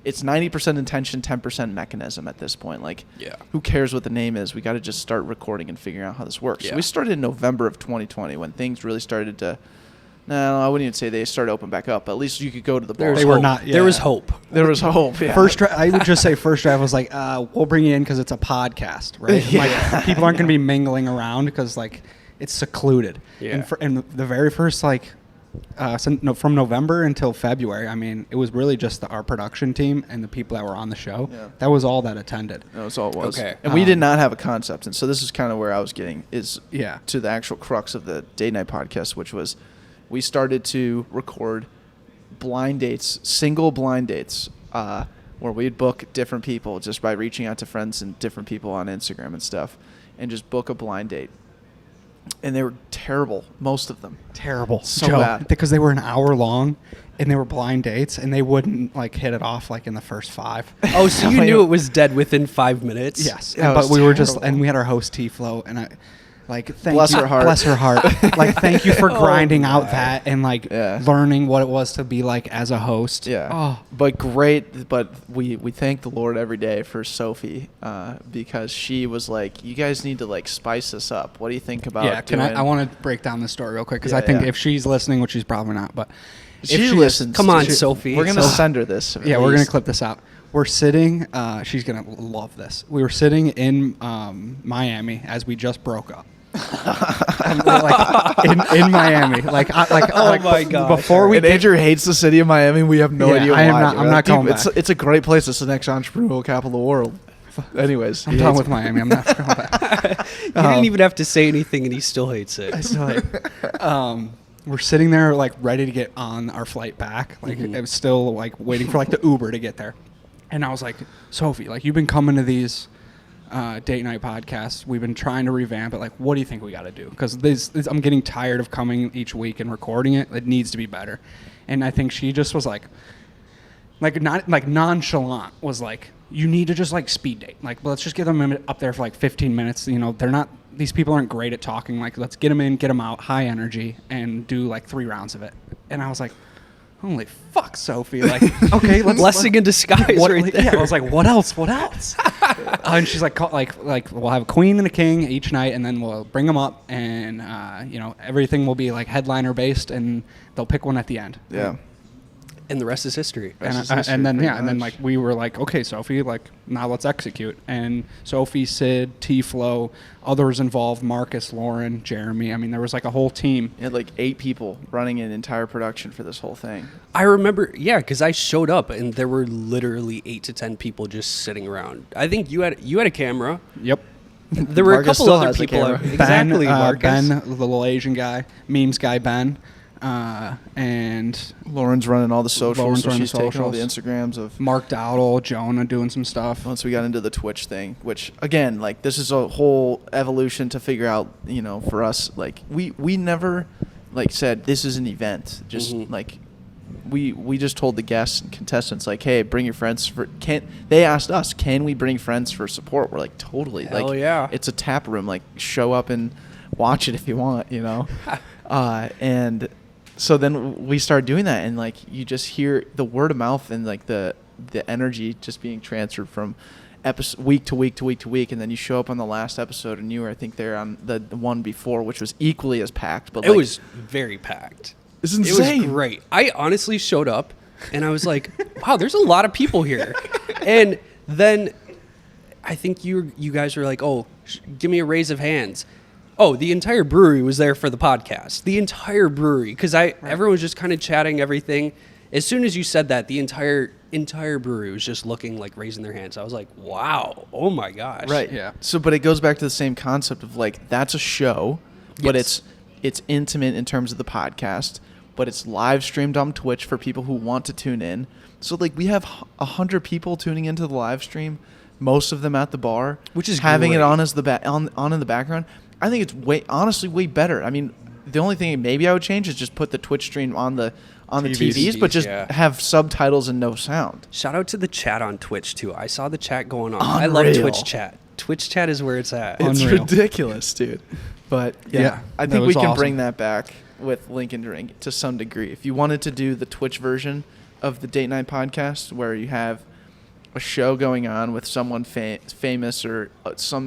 It's 90% intention, 10% mechanism at this point. Like, Yeah. who cares what the name is? We got to just start recording and figuring out how this works. So Yeah. we started in November of 2020 when things really started to. No, I wouldn't even say they started to open back up. But at least you could go to the bar. They were not. There was yeah. hope. There was hope. Yeah. I would just say first drive was like, we'll bring you in because it's a podcast, right? Yeah. Like people aren't going to be mingling around because like it's secluded. Yeah. And the very first like, from November until February, I mean, it was really just our production team and the people that were on the show. Yeah. That was all that attended. That was all it was. Okay. And we did not have a concept. And so this is kind of where I was getting Yeah. to the actual crux of the Date Night Podcast, which was we started to record blind dates, single blind dates, where we'd book different people just by reaching out to friends and different people on Instagram and stuff and just book a blind date. And they were terrible, most of them. Terrible. So Joe, bad. because they were an hour long and they were blind dates and they wouldn't like hit it off like in the first 5. Oh, so you knew it was dead within 5 minutes? Yes. Yeah, it but was we were just, terrible. and we had our host T-Flow and I, like, thank Bless you. her heart. Bless her heart. Like, thank you for Oh grinding out my. that and like Yeah. learning what it was to be like as a host. Yeah. Oh, But great. But we thank the Lord every day for Sophie because she was like, you guys need to like spice this up. What do you think about yeah. Can doing? I want to break down this story real quick because Yeah, I think yeah. if she's listening, which she's probably not, but if She listens. Come on, She- Sophie. We're going to So- send her this. at Yeah, we're gonna least. clip this out. We're sitting. She's gonna love this. We were sitting in Miami as we just broke up. And we're, like, in Miami, Oh my gosh. Before we And did, Andrew hates the city of Miami. We have no Yeah, idea I am why. not- I'm We're not like, "Dude, going it's, back." it's a great place. It's the next entrepreneurial capital of the world. Anyways, I'm he done hates with Miami. I'm not going back. You didn't even have to say anything, and he still hates it. So, like, we're sitting there like ready to get on our flight back. Like Mm-hmm. I was still like waiting for like the Uber to get there, and I was like, Sophie, like you've been coming to these date night podcasts. We've been trying to revamp it. Like, what do you think we got to do? Because I'm getting tired of coming each week and recording it. It needs to be better. And I think she just was like not like nonchalant. Was like, you need to just like speed date. Like, let's just get them up there for like 15 minutes. You know, they're not. These people aren't great at talking. Like, let's get them in, get them out, high energy, and do like 3 rounds of it. And I was like, holy fuck, Sophie. Like, okay, let's Blessing in disguise what, right there. Yeah, I was like, what else? What else? And she's like, we'll have a queen and a king each night, and then we'll bring them up, and you know, everything will be like headliner based, and they'll pick one at the end. Yeah. And the rest is history. And then like we were like, okay, Sophie, like now let's execute. And Sophie, Sid, T Flow, others involved, Marcus, Lauren, Jeremy. I mean, there was like a whole team. You had like 8 people running an entire production for this whole thing. I remember, yeah, because I showed up, and there were literally 8 to 10 people just sitting around. I think you had a camera. Yep. There were Marcus a couple still other has a people. camera. Exactly, Marcus. Ben, the little Asian guy, memes guy, Ben, and Lauren's running all the socials, Lauren's so running she's the taking all the socials. Instagrams of. Mark Dowdle, Jonah doing some stuff. Once we got into the Twitch thing, which again, like this is a whole evolution to figure out. You know, for us, like we never like said this is an event. Just like we just told the guests and contestants like, hey, bring your friends for. They asked us, can we bring friends for support? We're like, totally. Hell like, yeah. It's a tap room. Like, show up and watch it if you want. You know, and. So then we started doing that, and like you just hear the word of mouth and like the energy just being transferred from week to week to week to week, and then you show up on the last episode, and you were I think there on the one before, which was equally as packed. But It like, was very packed. it's It insane. was great. I honestly showed up, and I was like, wow, there's a lot of people here. And then I think you guys were like, oh, give me a raise of hands. Oh, the entire brewery was there for the podcast. The entire brewery, because everyone was just kind of chatting everything. As soon as you said that, the entire brewery was just looking like raising their hands. I was like, wow, oh my gosh. Right. Yeah. So, but it goes back to the same concept of like that's a show, but Yes. it's intimate in terms of the podcast, but it's live streamed on Twitch for people who want to tune in. So like we have 100 people tuning into the live stream, most of them at the bar, Which is having great. it on as on in the background. I think it's honestly way better. I mean, the only thing maybe I would change is just put the Twitch stream on the TVs, but just yeah. have subtitles and no sound. Shout out to the chat on Twitch, too. I saw the chat going on. I love Unreal. Twitch chat. Twitch chat is where it's at. It's Unreal. ridiculous, dude. But Yeah, I that think we was can awesome. bring that back with Lincoln Drink to some degree. If you wanted to do the Twitch version of the Date Night podcast, where you have a show going on with someone famous or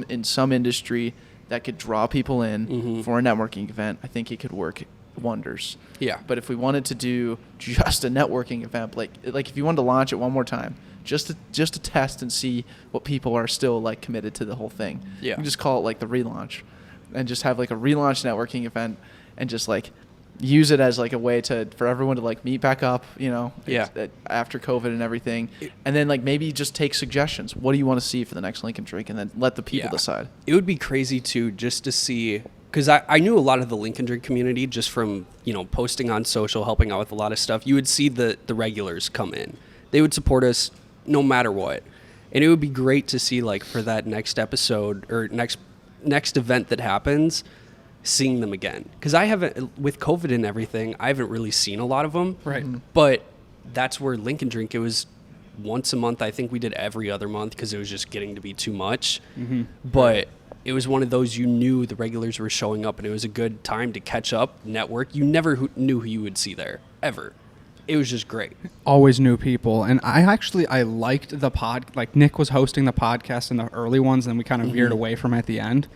in some industry that could draw people in for a networking event, I think it could work wonders. Yeah. But if we wanted to do just a networking event, like if you wanted to launch it one more time, just to test and see what people are still like committed to the whole thing. Yeah. You can just call it like the relaunch, and just have like a relaunch networking event, and just like use it as like a way for everyone to like meet back up, Yeah. after COVID and everything, and then like maybe just take suggestions. What do you want to see for the next Lincoln Drink, and then let the people decide. It would be crazy, too, just to see, because I knew a lot of the Lincoln Drink community just from, posting on social, helping out with a lot of stuff. You would see the regulars come in. They would support us no matter what. And it would be great to see, like, for that next episode or next event that happens, seeing them again. Because I haven't, with COVID and everything, I haven't really seen a lot of them. Right. But that's where Lincoln Drink, it was once a month. I think we did every other month because it was just getting to be too much. But it was one of those, you knew the regulars were showing up, and it was a good time to catch up, network. You never knew who you would see there, ever. It was just great. Always new people. And I liked the like Nick was hosting the podcast in the early ones, and we kind of veered away from it at the end.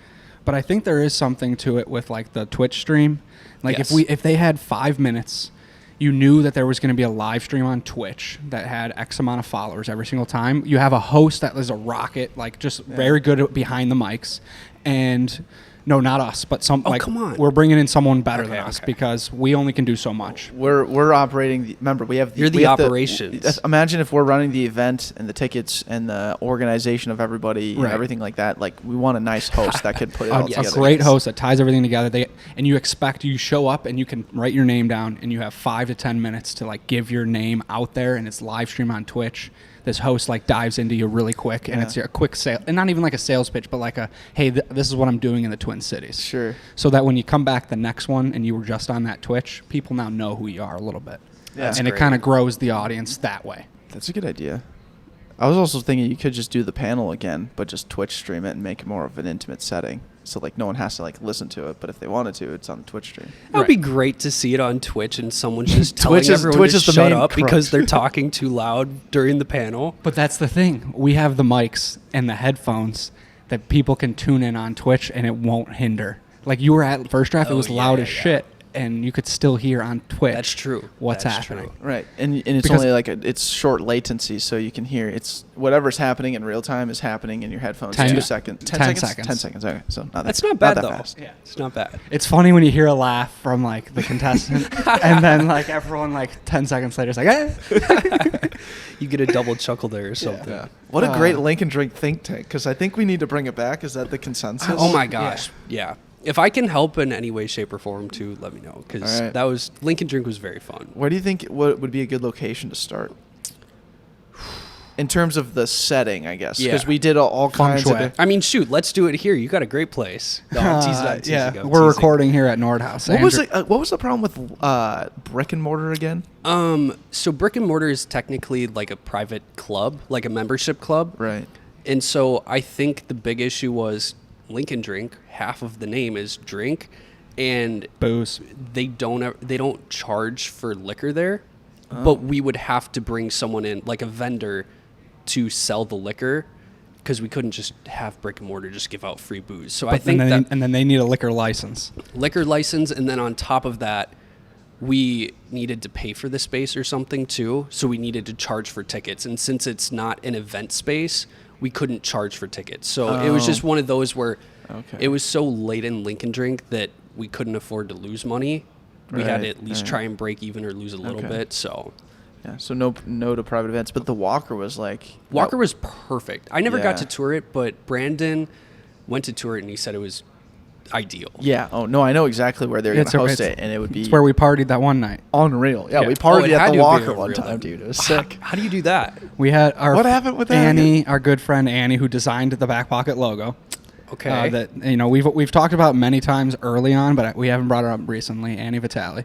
But I think there is something to it with like the Twitch stream. Like Yes. if they had 5 minutes, you knew that there was going to be a live stream on Twitch that had X amount of followers every single time. You have a host that is a rocket, like just very good at behind the mics. And no, not us, but come on. we're bringing in someone better Okay, than us okay. because we only can do so much. We're operating. Remember, we have. You're the we have operations. Imagine if we're running the event and the tickets and the organization of everybody and Right. everything like that. Like we want a nice host that could put it all A together. great host that ties everything together. And you show up and you can write your name down, and you have 5 to 10 minutes to like give your name out there, and it's live stream on Twitch. This host like dives into you really quick, and it's a quick sale, and not even like a sales pitch, but like hey, this is what I'm doing in the Twin Cities. Sure. So that when you come back the next one and you were just on that Twitch, people now know who you are a little bit. Yeah. That's and it great. kind of grows the audience that way. That's a good idea. I was also thinking you could just do the panel again, but just Twitch stream it and make it more of an intimate setting. So like no one has to like listen to it, but if they wanted to, it's on the Twitch stream. It would be great to see it on Twitch and someone's just Twitch telling is- everyone Twitch to is the shut main up crutch. because they're talking too loud during the panel. But that's the thing. We have the mics and the headphones that people can tune in on Twitch, and it won't hinder. Like you were at First Draft, it Oh, was yeah, loud yeah, as yeah. shit, and you could still hear on Twitch. That's true. What's That's happening? true. Right, and it's Because- only like it's short latency, so you can hear it's whatever's happening in real time is happening in your headphones. 10 2 seconds, 10 10 seconds, seconds. 10 seconds. Okay, so not That's that, not bad, that though. fast. Yeah. It's not bad. It's funny when you hear a laugh from like the contestant, and then like everyone like 10 seconds later is like, eh. You get a double chuckle there or something. Yeah. What a great Lincoln Drink think tank, because I think we need to bring it back. Is that the consensus? Oh my gosh. Yeah. If I can help in any way, shape, or form, too, let me know. Because All right. Lincoln Drink was very fun. Where do you think what would be a good location to start? In terms of the setting, I guess, because Yeah. we did all Feng kinds shui. of. I mean, shoot, let's do it here. You got a great place. No, I'm teasing, I'm teasing, yeah, I'm we're teasing. recording here at Nordhaus. What was the problem with brick and mortar again? So brick and mortar is technically like a private club, like a membership club. Right. And so I think the big issue was Lincoln Drink. Half of the name is drink, and Booze. they don't charge for liquor there, but we would have to bring someone in, like a vendor, to sell the liquor, because we couldn't just have brick and mortar just give out free booze. So I think that and then they need a liquor license. liquor license, and then on top of that, we needed to pay for the space or something too. So we needed to charge for tickets, and since it's not an event space, we couldn't charge for tickets. So it was just one of those where it was so late in Lincoln Drink that we couldn't afford to lose money. We had to at least try and break even or lose a little bit. So yeah, so no to private events, but the Walker was like was perfect. I never got to tour it, but Brandon went to tour it and he said it was ideal. Yeah. Oh no, I know exactly where they're going to host it, and it would be. It's where we partied that one night. Unreal. Yeah, we partied at the Walker one time, dude. It was sick. How do you do that? We had our what happened with Annie, our good friend Annie, who designed the Backpocket logo. Okay. That we've talked about many times early on, but we haven't brought her up recently. Annie Vitale.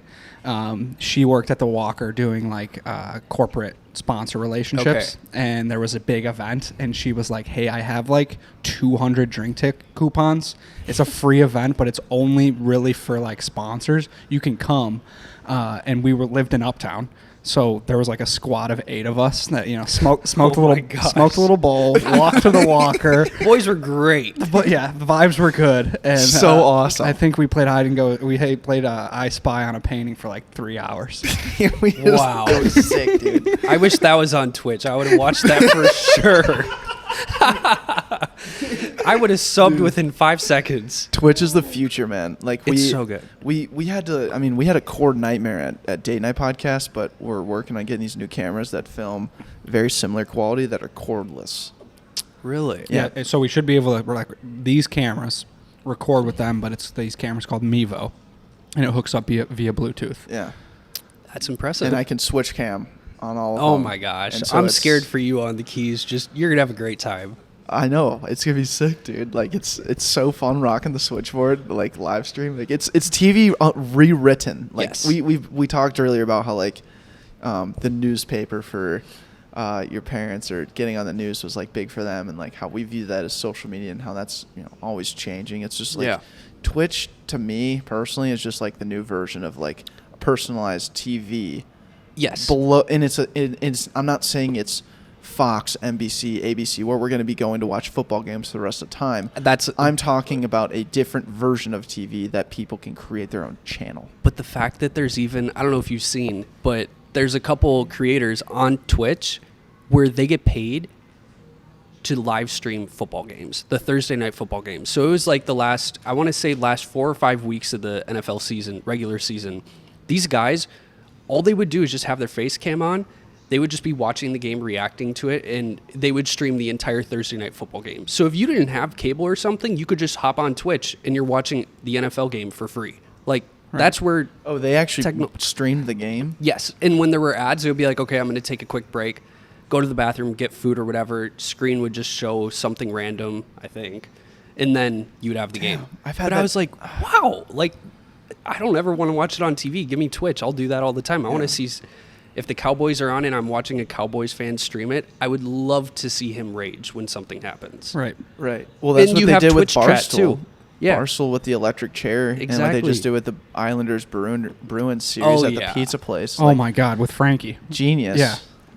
She worked at the Walker doing like corporate sponsor relationships, and there was a big event, and she was like, "Hey, I have like 200 drink tick coupons. It's a free event, but it's only really for like sponsors. You can come." And we lived in Uptown. So there was like a squad of 8 of us that smoked a little bowl, walked to the Walker. Boys were great, but yeah, the vibes were good and so awesome. I think we played hide and go. We played I Spy on a painting for like 3 hours. Wow, it was sick, dude. I wish that was on Twitch. I would have watched that for sure. I would have subbed within 5 seconds. Twitch is the future, man. Like it's so good. We had to. I mean, we had a cord nightmare at Date Night Podcast, but we're working on getting these new cameras that film very similar quality that are cordless. Really? Yeah. So we should be able to. We're like these cameras record with them, but it's these cameras called Mevo, and it hooks up via Bluetooth. Yeah. That's impressive. And I can switch cam on all of them. Oh my gosh! So I'm scared for you on the keys. You're gonna have a great time. I know, it's gonna be sick, dude. Like it's so fun rocking the switchboard, like live stream. Like it's TV rewritten. Like yes. we talked earlier about how like the newspaper for your parents or getting on the news was like big for them, and like how we view that as social media and how that's always changing. It's just like Twitch to me personally is just like the new version of like a personalized TV. Yes. And it's I'm not saying it's Fox, NBC, ABC, where we're going to be going to watch football games for the rest of the time. I'm talking about a different version of TV that people can create their own channel. But the fact that there's even, I don't know if you've seen, but there's a couple creators on Twitch where they get paid to live stream football games, the Thursday night football games. So it was like last 4 or 5 weeks of the NFL season, regular season. These guys, all they would do is just have their face cam on. They would just be watching the game, reacting to it, and they would stream the entire Thursday night football game. So if you didn't have cable or something, you could just hop on Twitch and you're watching the NFL game for free. Like, that's where... Oh, they actually streamed the game? Yes. And when there were ads, it would be like, okay, I'm going to take a quick break, go to the bathroom, get food or whatever. Screen would just show something random, I think. And then you'd have the game. I was like, wow, like, I don't ever want to watch it on TV. Give me Twitch. I'll do that all the time. I want to see... If the Cowboys are on and I'm watching a Cowboys fan stream it, I would love to see him rage when something happens. Right. Well, that's and what they did with Barstool. Too. Yeah. Barstool with the electric chair. Exactly. And what they just did with the Islanders Bruins series at the pizza place. Oh, my God, with Frankie. Genius. Yeah.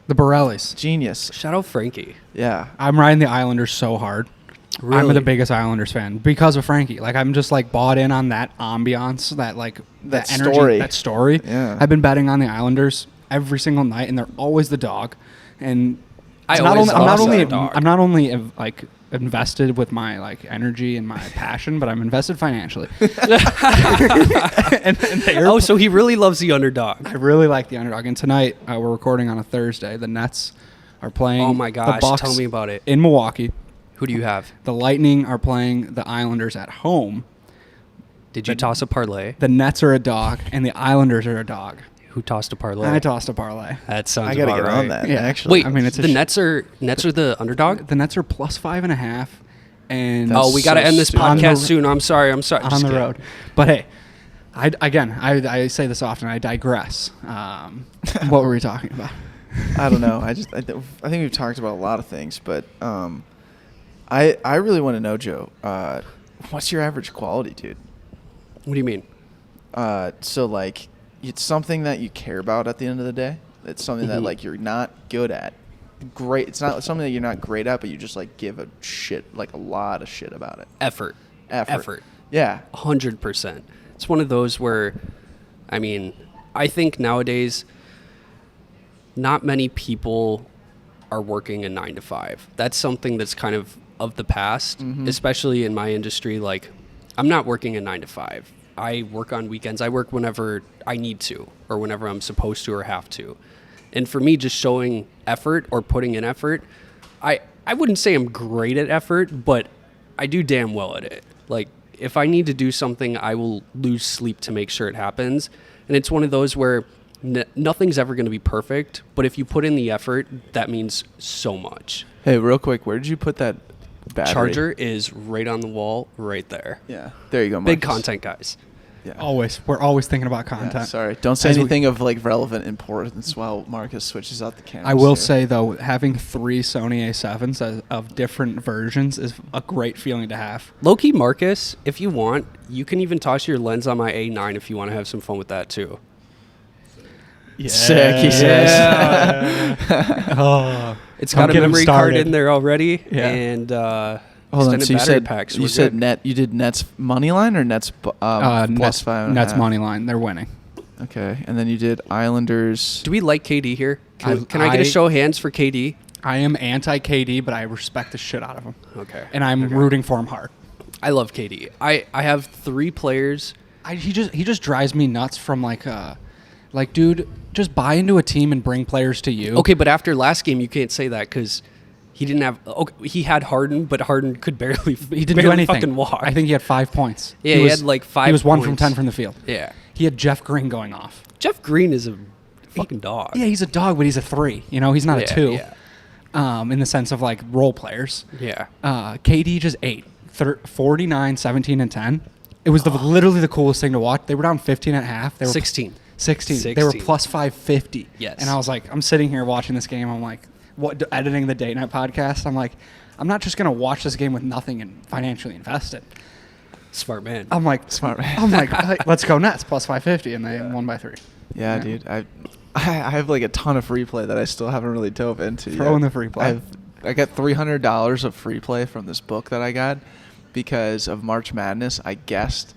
The Borellis. Genius. Shout out Frankie. Yeah. I'm riding the Islanders so hard. Really? I'm the biggest Islanders fan because of Frankie. Like, I'm just like bought in on that ambiance, that energy, that story. Yeah. I've been betting on the Islanders every single night, and they're always the dog. And I'm not only like invested with my like energy and my passion, but I'm invested financially. So he really loves the underdog. I really like the underdog. And tonight we're recording on a Thursday. The Nets are playing. Oh my gosh! The Bucks tell me about it. In Milwaukee. Who do you have? The Lightning are playing the Islanders at home. Did you toss a parlay? The Nets are a dog, and the Islanders are a dog. Who tossed a parlay? I tossed a parlay. That sounds. I gotta get right. on that. Yeah, actually. Wait, I mean, it's the Nets are the underdog. The Nets are plus 5.5, and we got to end this podcast soon. I'm sorry. On the road, but hey, I say this often. I digress. What were we talking about? I don't know. I think we've talked about a lot of things, but I really want to know, Joe. What's your average quality, dude? What do you mean? So like, it's something that you care about at the end of the day. It's something that like you're not good at. Great. It's not something that you're not great at, but you just like give a shit, like a lot of shit about it. Effort. Yeah. 100%. It's one of those where, I mean, I think nowadays, not many people are working a 9 to 5. That's something that's kind of the past, especially in my industry. Like, I'm not working a 9 to 5. I work on weekends. I work whenever I need to or whenever I'm supposed to or have to. And for me, just showing effort or putting in effort, I wouldn't say I'm great at effort, but I do damn well at it. Like, if I need to do something, I will lose sleep to make sure it happens. And it's one of those where nothing's ever going to be perfect, but if you put in the effort, that means so much. Hey, real quick, where did you put that battery? Charger is right on the wall, right there. Yeah, there you go, Big Marcus. content, guys. Yeah. We're always thinking about Yeah, content. sorry, don't say As we- anything of like relevant importance while Marcus switches out the camera. I will say though, having 3 Sony A7s of different versions is a great feeling to have. Low-key, Marcus, if you want, you can even toss your lens on my A9 if you want to have some fun with that too. Sick, he says. Oh, It's don't got a get 'em memory card started. in there already, Yeah. and Hold on, extended so you battery said packs. you We're said good. net. You did Nets money line or Nets plus Nets, 5.5? Nets money line. They're winning. Okay, and then you did Islanders. Do we like KD here? Can I get I- a show of hands for KD? I am anti-KD, but I respect the shit out of him. Okay. And I'm rooting for him hard. I love KD. I have 3 players. He just drives me nuts from like dude, just buy into a team and bring players to you. Okay, but after last game, you can't say that because he didn't have. Okay, he had Harden, but Harden could barely. He didn't do anything. Fucking walk. I think he had 5 points. Yeah, he had, like, 5 He was 1 from points. 10 from the field. Yeah. He had Jeff Green going off. Jeff Green is a fucking dog. Yeah, he's a dog, but he's a 3. You know, he's not a 2. Yeah. In the sense of like role players. Yeah. KD just ate 49, 17, and 10. It was literally the coolest thing to watch. They were down 15 at half. They were 16. 16. They were 16. plus 550. Yes. And I was like, I'm sitting here watching this game. I'm like, editing the Date Night podcast. I'm like, I'm not just going to watch this game with nothing and financially invested. Smart man. I'm like, Smart man. I'm like, let's go Nets plus 550. And they won by 3. Yeah, Yeah. dude. I have like a ton of free play that I still haven't really dove into. Throw yet. in the free play. I got $300 of free play from this book that I got because of March Madness. I guessed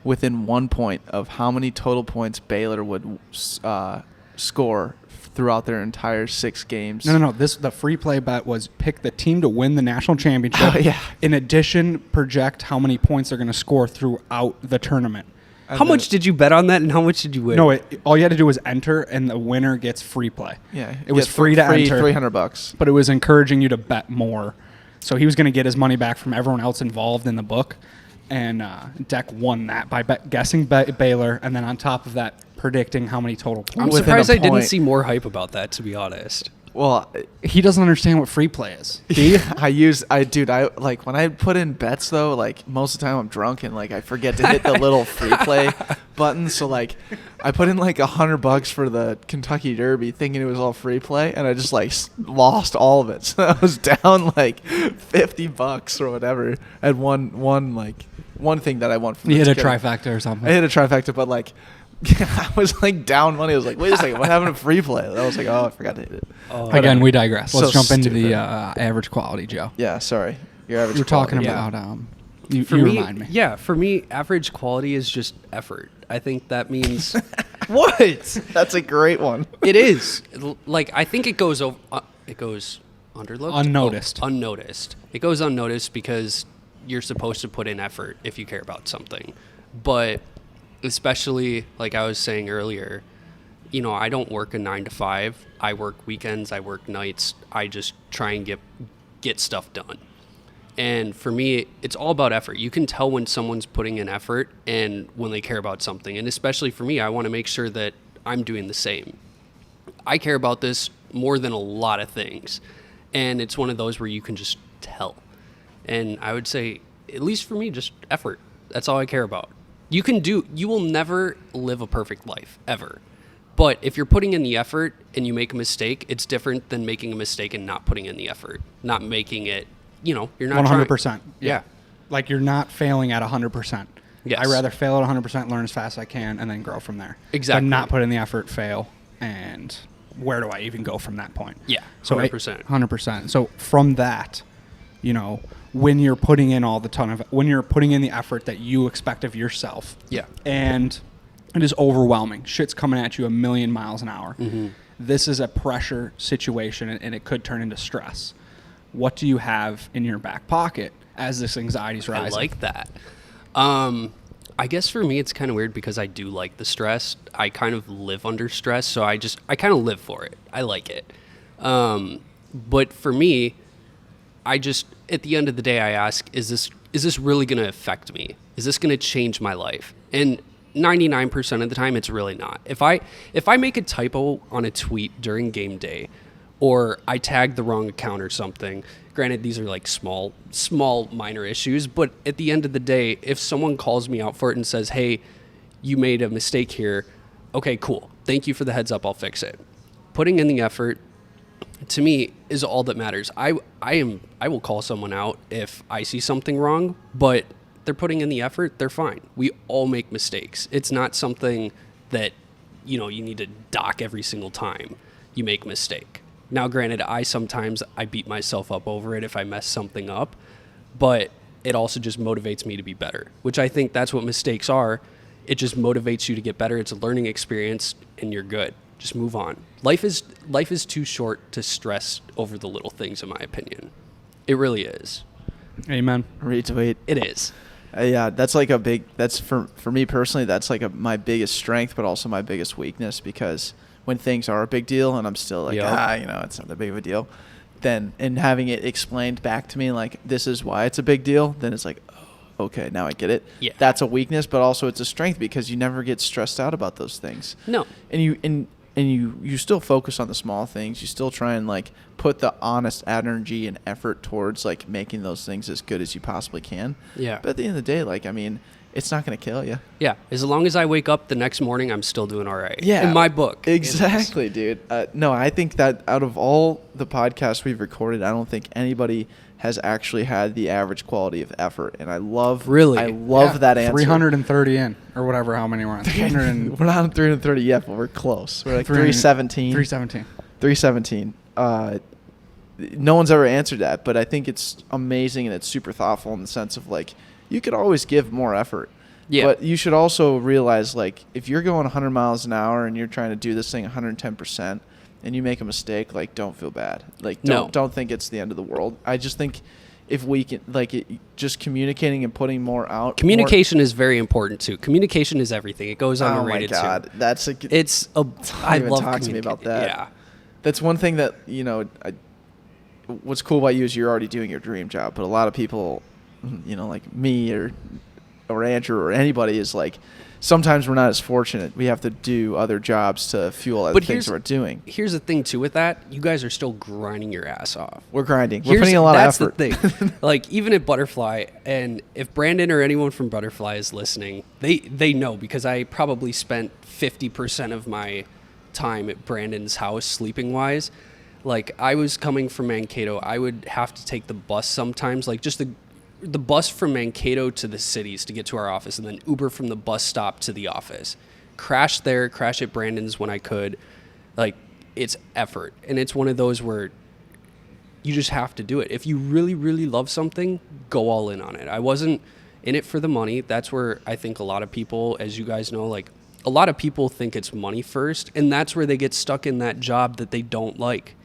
within 1 point of how many total points Baylor would score throughout their entire 6 games. No. The free play bet was pick the team to win the national championship. Oh, yeah. In addition, project how many points they're going to score throughout the tournament. How much did you bet on that, and how much did you win? No, all you had to do was enter, and the winner gets free play. Yeah, It was yeah, free to enter. $300. But it was encouraging you to bet more. So he was going to get his money back from everyone else involved in the book. And Deck won that by guessing Baylor, and then on top of that, predicting how many total I'm points. within surprised a I didn't point. see more hype about that, to be honest. Well, He doesn't understand what free play is. Do you? I like when I put in bets though, like most of the time I'm drunk and like I forget to hit the little free play button. So like I put in like $100 for the Kentucky Derby thinking it was all free play and I just like lost all of it. So I was down like $50 or whatever. I had one thing that I won from You this hit a kid. trifecta or something. I hit a trifecta, but like I was like down money. I was like, wait a second, what happened to free play? I was like, oh, I forgot to hit it. Oh, Again, we digress. Let's So jump into the stupid. average quality, Joe. Yeah, sorry. Your average You were talking quality. about you for me, remind me. Yeah, for me, average quality is just effort. I think that means what? That's a great one. It is. Like, I think it goes over. It goes underlooked, Unnoticed. Unnoticed. It goes unnoticed because you're supposed to put in effort if you care about something. But especially, like I was saying earlier, you know, I don't work a 9 to 5. I work weekends. I work nights. I just try and get stuff done. And for me, it's all about effort. You can tell when someone's putting in effort and when they care about something. And especially for me, I want to make sure that I'm doing the same. I care about this more than a lot of things. And it's one of those where you can just tell. And I would say, at least for me, just effort. That's all I care about. You will never live a perfect life, ever. But if you're putting in the effort and you make a mistake, it's different than making a mistake and not putting in the effort. Not making it, you know, you're not 100%. trying. Yeah. Like you're not failing at 100%. Yes. I'd rather fail at 100%, learn as fast as I can, and then grow from there. Exactly. Than not put in the effort, fail, and where do I even go from that point? Yeah, So 100%. 100%. So from that, you know, when you're putting in when you're putting in the effort that you expect of yourself, Yeah. and it is overwhelming. Shit's coming at you a million miles an hour. Mm-hmm. this is a pressure situation and it could turn into stress. What do you have in your back pocket as this anxiety's rising? I like that. I guess for me, it's kind of weird because I do like the stress. I kind of live under stress, so I kind of live for it. I like it. But for me, at the end of the day, I ask, is this really going to affect me? Is this going to change my life? And 99% of the time, it's really not. If I make a typo on a tweet during game day, or I tag the wrong account or something, granted, these are like small minor issues, but at the end of the day, if someone calls me out for it and says, hey, you made a mistake here, okay, cool. Thank you for the heads up. I'll fix it. Putting in the effort, to me, is all that matters. I will call someone out if I see something wrong, but they're putting in the effort, they're fine. We all make mistakes. It's not something that, you need to dock every single time you make a mistake. Now, granted, sometimes I beat myself up over it if I mess something up, but it also just motivates me to be better, which I think that's what mistakes are. It just motivates you to get better. It's a learning experience, and you're good. Just move on. Life is too short to stress over the little things, in my opinion. It really is. Amen. Retweet. It is. Yeah, that's like that's for me personally, that's like my biggest strength, but also my biggest weakness, because when things are a big deal and I'm still like, it's not that big of a deal, then, and having it explained back to me, like, this is why it's a big deal, then it's like, oh, okay, now I get it. Yeah. That's a weakness, but also it's a strength because you never get stressed out about those things. No. And you still focus on the small things. You still try and like put the honest energy and effort towards like making those things as good as you possibly can. Yeah. But at the end of the day, like, I mean, it's not going to kill you. Yeah. As long as I wake up the next morning, I'm still doing all right. Yeah. In my book. Exactly, dude. No, I think that out of all the podcasts we've recorded, I don't think anybody has actually had the average quality of effort. And I love that answer. 330 in, or whatever, how many we're on. We're not on 330 yet, but we're close. We're like 317. 317. No one's ever answered that, but I think it's amazing and it's super thoughtful in the sense of like, you could always give more effort. Yeah. But you should also realize, like, if you're going 100 miles an hour and you're trying to do this thing 110% and you make a mistake, like, don't feel bad. Like, don't think it's the end of the world. I just think if we can, like, just communicating and putting more out. Communication is very important, too. Communication is everything. It goes underrated, too. Oh, my God. I love talk to me about that. Yeah. That's one thing that, what's cool about you is you're already doing your dream job, but a lot of people, like me or Andrew or anybody is like, sometimes we're not as fortunate. We have to do other jobs to fuel other things we're doing. Here's the thing too with that. You guys are still grinding your ass off. We're grinding. We're putting a lot of effort. That's the thing. Like, even at Butterfly, and if Brandon or anyone from Butterfly is listening, they know, because I probably spent 50% of my time at Brandon's house sleeping wise. Like, I was coming from Mankato. I would have to take the bus sometimes, like just the bus from Mankato to the cities to get to our office, and then Uber from the bus stop to the office. Crash at Brandon's when I could. Like, it's effort. And it's one of those where you just have to do it. If you really, really love something, go all in on it. I wasn't in it for the money. That's where I think a lot of people, as you guys know, like, a lot of people think it's money first, and that's where they get stuck in that job that they don't like.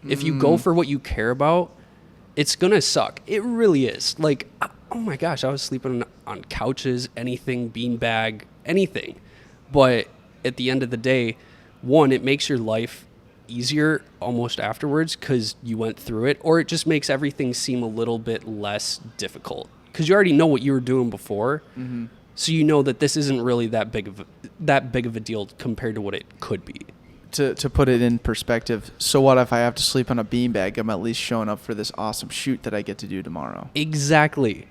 If you go for what you care about, it's going to suck. It really is. Like, oh my gosh, I was sleeping on couches, anything, beanbag, anything. But at the end of the day, one, it makes your life easier almost afterwards because you went through it, or it just makes everything seem a little bit less difficult because you already know what you were doing before. Mm-hmm. So you know that this isn't really that big of a deal compared to what it could be. To put it in perspective, so what if I have to sleep on a beanbag? I'm at least showing up for this awesome shoot that I get to do tomorrow. Exactly.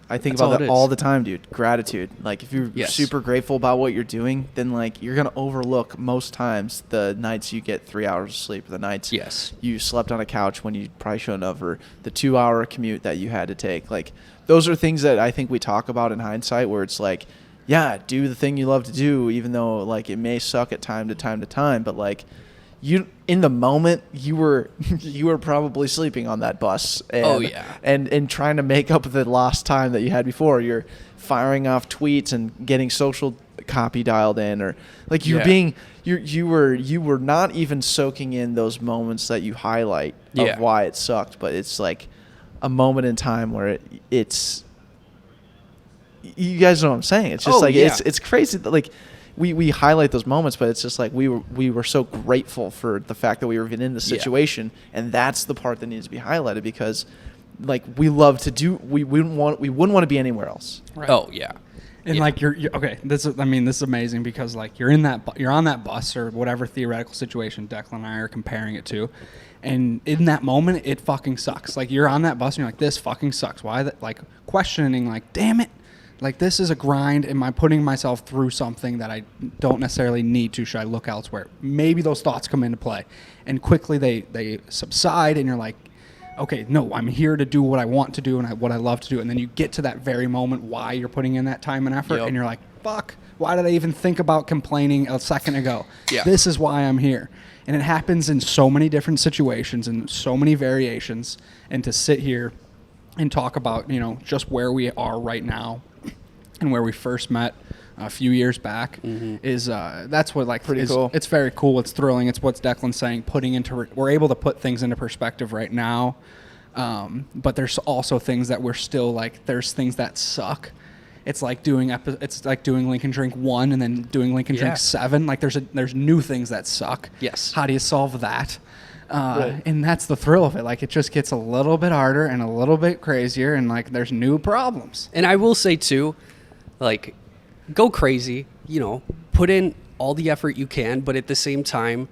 I think about that all the time, dude. Gratitude. Like, if you're super grateful about what you're doing, then, like, you're going to overlook most times the nights you get 3 hours of sleep, the nights you slept on a couch when you probably shouldn't have, or the 2-hour commute that you had to take. Like, those are things that I think we talk about in hindsight, where it's like, yeah, do the thing you love to do, even though, like, it may suck at time to time, but, like, you, in the moment, you were probably sleeping on that bus and trying to make up the lost time that you had before. You're firing off tweets and getting social copy dialed in, or like you're Yeah. being you were not even soaking in those moments that you highlight Yeah. of why it sucked, but it's like a moment in time where it's you guys know what I'm saying. It's just it's crazy that like we highlight those moments, but it's just like we were so grateful for the fact that we were even in the situation, and that's the part that needs to be highlighted, because like we love to do we wouldn't want to be anywhere else. Right. Oh yeah. And like you're okay. This is amazing, because like you're on that bus or whatever theoretical situation Declan and I are comparing it to, and in that moment it fucking sucks. Like you're on that bus and you're like, this fucking sucks. Why that? Like questioning, like, damn it, like this is a grind. Am I putting myself through something that I don't necessarily need to? Should I look elsewhere? Maybe those thoughts come into play, and quickly they subside, and you're like, okay, no, I'm here to do what I want to do and what I love to do. And then you get to that very moment why you're putting in that time and effort, and you're like, fuck, why did I even think about complaining a second ago? Yeah. This is why I'm here. And it happens in so many different situations and so many variations. And to sit here and talk about, just where we are right now and where we first met a few years back is that's what like Pretty cool. It's very cool. It's thrilling. It's what Declan's saying. We're able to put things into perspective right now, but there's also things that we're still like. There's things that suck. It's like doing Lincoln Drink 1 and then doing Lincoln Drink 7. Like there's new things that suck. Yes. How do you solve that? Right. And that's the thrill of it. Like it just gets a little bit harder and a little bit crazier, and like there's new problems. And I will say too, like, go crazy, put in all the effort you can, but at the same time,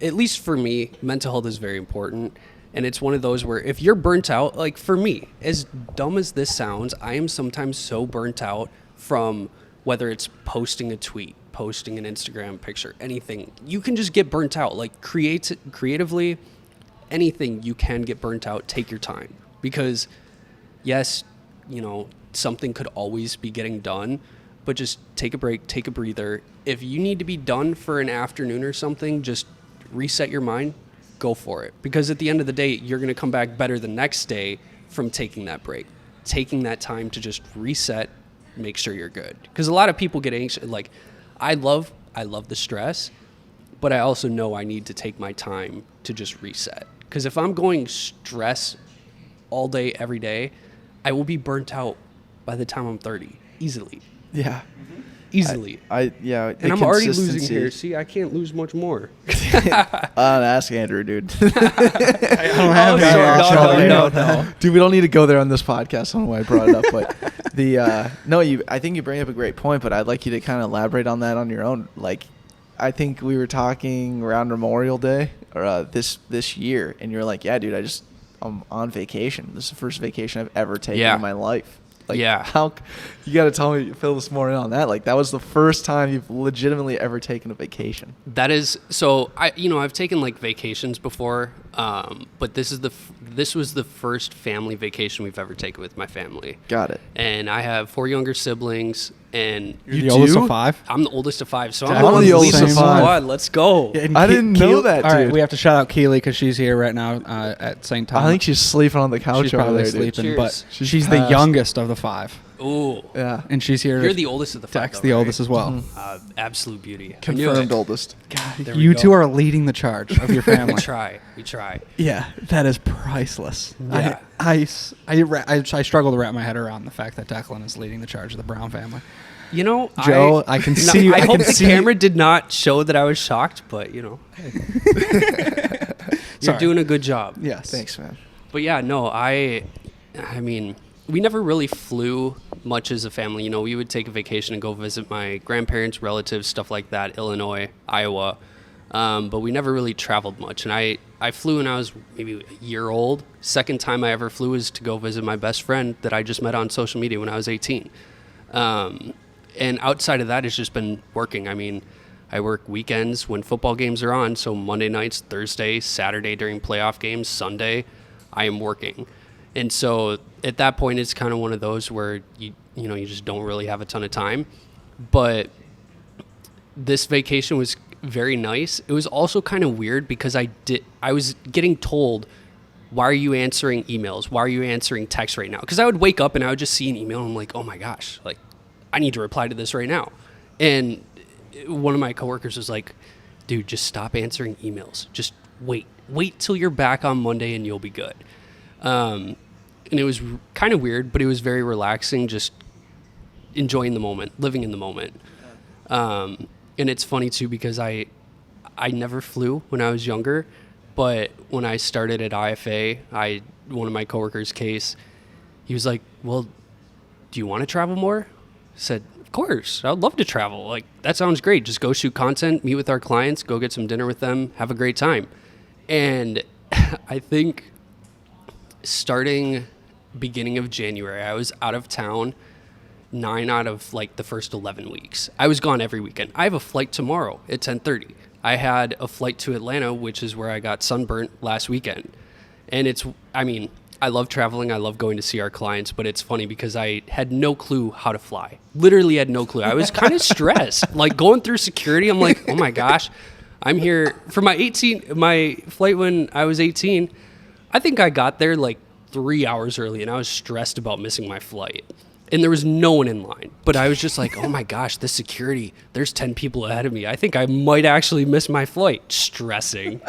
at least for me, mental health is very important. And it's one of those where if you're burnt out, like for me, as dumb as this sounds, I am sometimes so burnt out from whether it's posting a tweet, posting an Instagram picture, anything. You can just get burnt out. Like creatively, anything you can get burnt out, take your time. Because yes, something could always be getting done, but just take a break, take a breather. If you need to be done for an afternoon or something, just reset your mind, go for it. Because at the end of the day, you're going to come back better the next day from taking that break, taking that time to just reset, make sure you're good. Because a lot of people get anxious. Like, I love the stress, but I also know I need to take my time to just reset. Because if I'm going stress all day, every day, I will be burnt out by the time I'm 30, easily. Yeah. Easily. And I'm already losing hair. See, I can't lose much more. Ask Andrew, dude. I don't have No. Dude, we don't need to go there on this podcast. I don't know why I brought it up, but I think you bring up a great point, but I'd like you to kind of elaborate on that on your own. Like, I think we were talking around Memorial Day or this year, and you're like, yeah, dude, I'm on vacation. This is the first vacation I've ever taken in my life. Like, how you got to tell me, fill us more in on that. Like, that was the first time you've legitimately ever taken a vacation. That is so. I've taken like vacations before, but this was the first family vacation we've ever taken with my family. Got it. And I have 4 younger siblings, and You're the oldest of 5. I'm the oldest of 5, so I'm I'm the oldest of 5. Squad. Let's go. Yeah, and I didn't know that, All right, dude. we have to shout out Keely because she's here right now at St. Thomas. I think she's sleeping on the couch she's over probably there, dude. sleeping, Cheers. but She's she's the passed. youngest of the 5. Ooh. Yeah. And she's here. You're the oldest of the 5. Dex, though, the right? oldest as well. Absolute beauty. Confirmed oldest. God, There we you go. two are leading the charge of your family. We try. Yeah, that is priceless. Yeah. I struggle to wrap my head around the fact that Declan is leading the charge of the Brown family. Joe, I can see you. I hope can the see camera did not show that I was shocked, but you're Sorry. doing a good job. Yes. Thanks, man. But yeah, no, I mean, we never really flew much as a family. We would take a vacation and go visit my grandparents, relatives, stuff like that, Illinois, Iowa. But we never really traveled much. And I flew when I was maybe a year old. Second time I ever flew was to go visit my best friend that I just met on social media when I was 18. And outside of that, it's just been working. I mean, I work weekends when football games are on. So Monday nights, Thursday, Saturday during playoff games, Sunday, I am working. And so at that point, it's kind of one of those where you just don't really have a ton of time. But this vacation was very nice. It was also kind of weird because I was getting told, why are you answering emails? Why are you answering texts right now? Because I would wake up and I would just see an email and I'm like, oh my gosh, like I need to reply to this right now. And one of my coworkers was like, dude, just stop answering emails. Just wait till you're back on Monday and you'll be good. And it was kind of weird, but it was very relaxing, just enjoying the moment, living in the moment. And it's funny too, because I never flew when I was younger, but when I started at IFA, one of my coworkers, Case, he was like, well, do you want to travel more? I said, of course, I'd love to travel. Like, that sounds great. Just go shoot content, meet with our clients, go get some dinner with them, have a great time. And I think starting beginning of January, I was out of town 9 out of like the first 11 weeks. I was gone every weekend. I have a flight tomorrow at 10:30. I had a flight to Atlanta, which is where I got sunburnt last weekend. And I love traveling. I love going to see our clients, but it's funny because I had no clue how to fly. Literally had no clue. I was kind of stressed. Like going through security, I'm like, oh my gosh, I'm here for my flight when I was 18. I think I got there like 3 hours early and I was stressed about missing my flight. And there was no one in line, but I was just like, oh my gosh, the security, there's 10 people ahead of me. I think I might actually miss my flight. Stressing.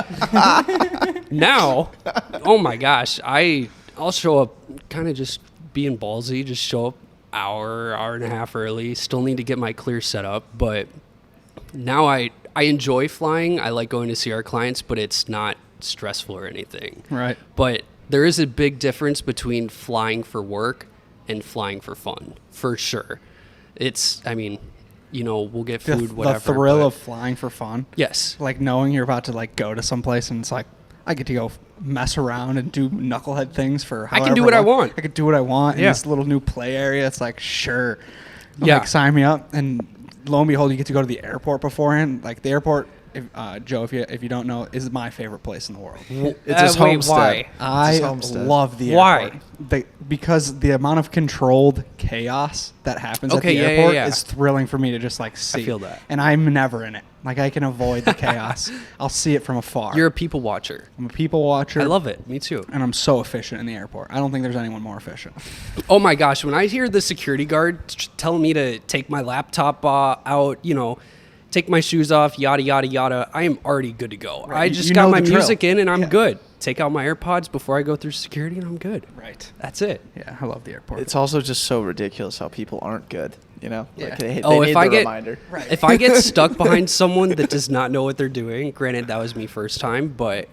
Now, oh my gosh, I'll show up kind of just being ballsy, just show up hour and a half early. Still need to get my clear set up, but now I enjoy flying. I like going to see our clients, but it's not stressful or anything. Right. But there is a big difference between flying for work and flying for fun, for sure. We'll get food, whatever. The thrill of flying for fun. Yes. Like knowing you're about to like go to someplace and it's like, I get to go mess around and do knucklehead things for I can do what I want. I can do what I want in Yeah. this little new play area. It's like, sure. Yeah. Like, sign me up. And lo and behold, you get to go to the airport beforehand. Like the airport, Joe, if you don't know, is my favorite place in the world. It's his homestead. Why? I homestead. love the Why? airport. Because the amount of controlled chaos that happens at the yeah, airport yeah. is thrilling for me to just like see. feel that. And I'm never in it. Like I can avoid the chaos. I'll see it from afar. You're a people watcher. I'm a people watcher. I love it. Me too. And I'm so efficient in the airport. I don't think there's anyone more efficient. Oh my gosh, when I hear the security guard telling me to take my laptop out, take my shoes off, yada, yada, yada, I am already good to go. Right. I just You got know my the drill. music in and I'm Yeah. good. Take out my AirPods before I go through security and I'm good. Right. That's it. Yeah, I love the airport. It's also just so ridiculous how people aren't good, Yeah. Like they Oh, need if the I get reminder. if I get stuck behind someone that does not know what they're doing, granted that was me first time, but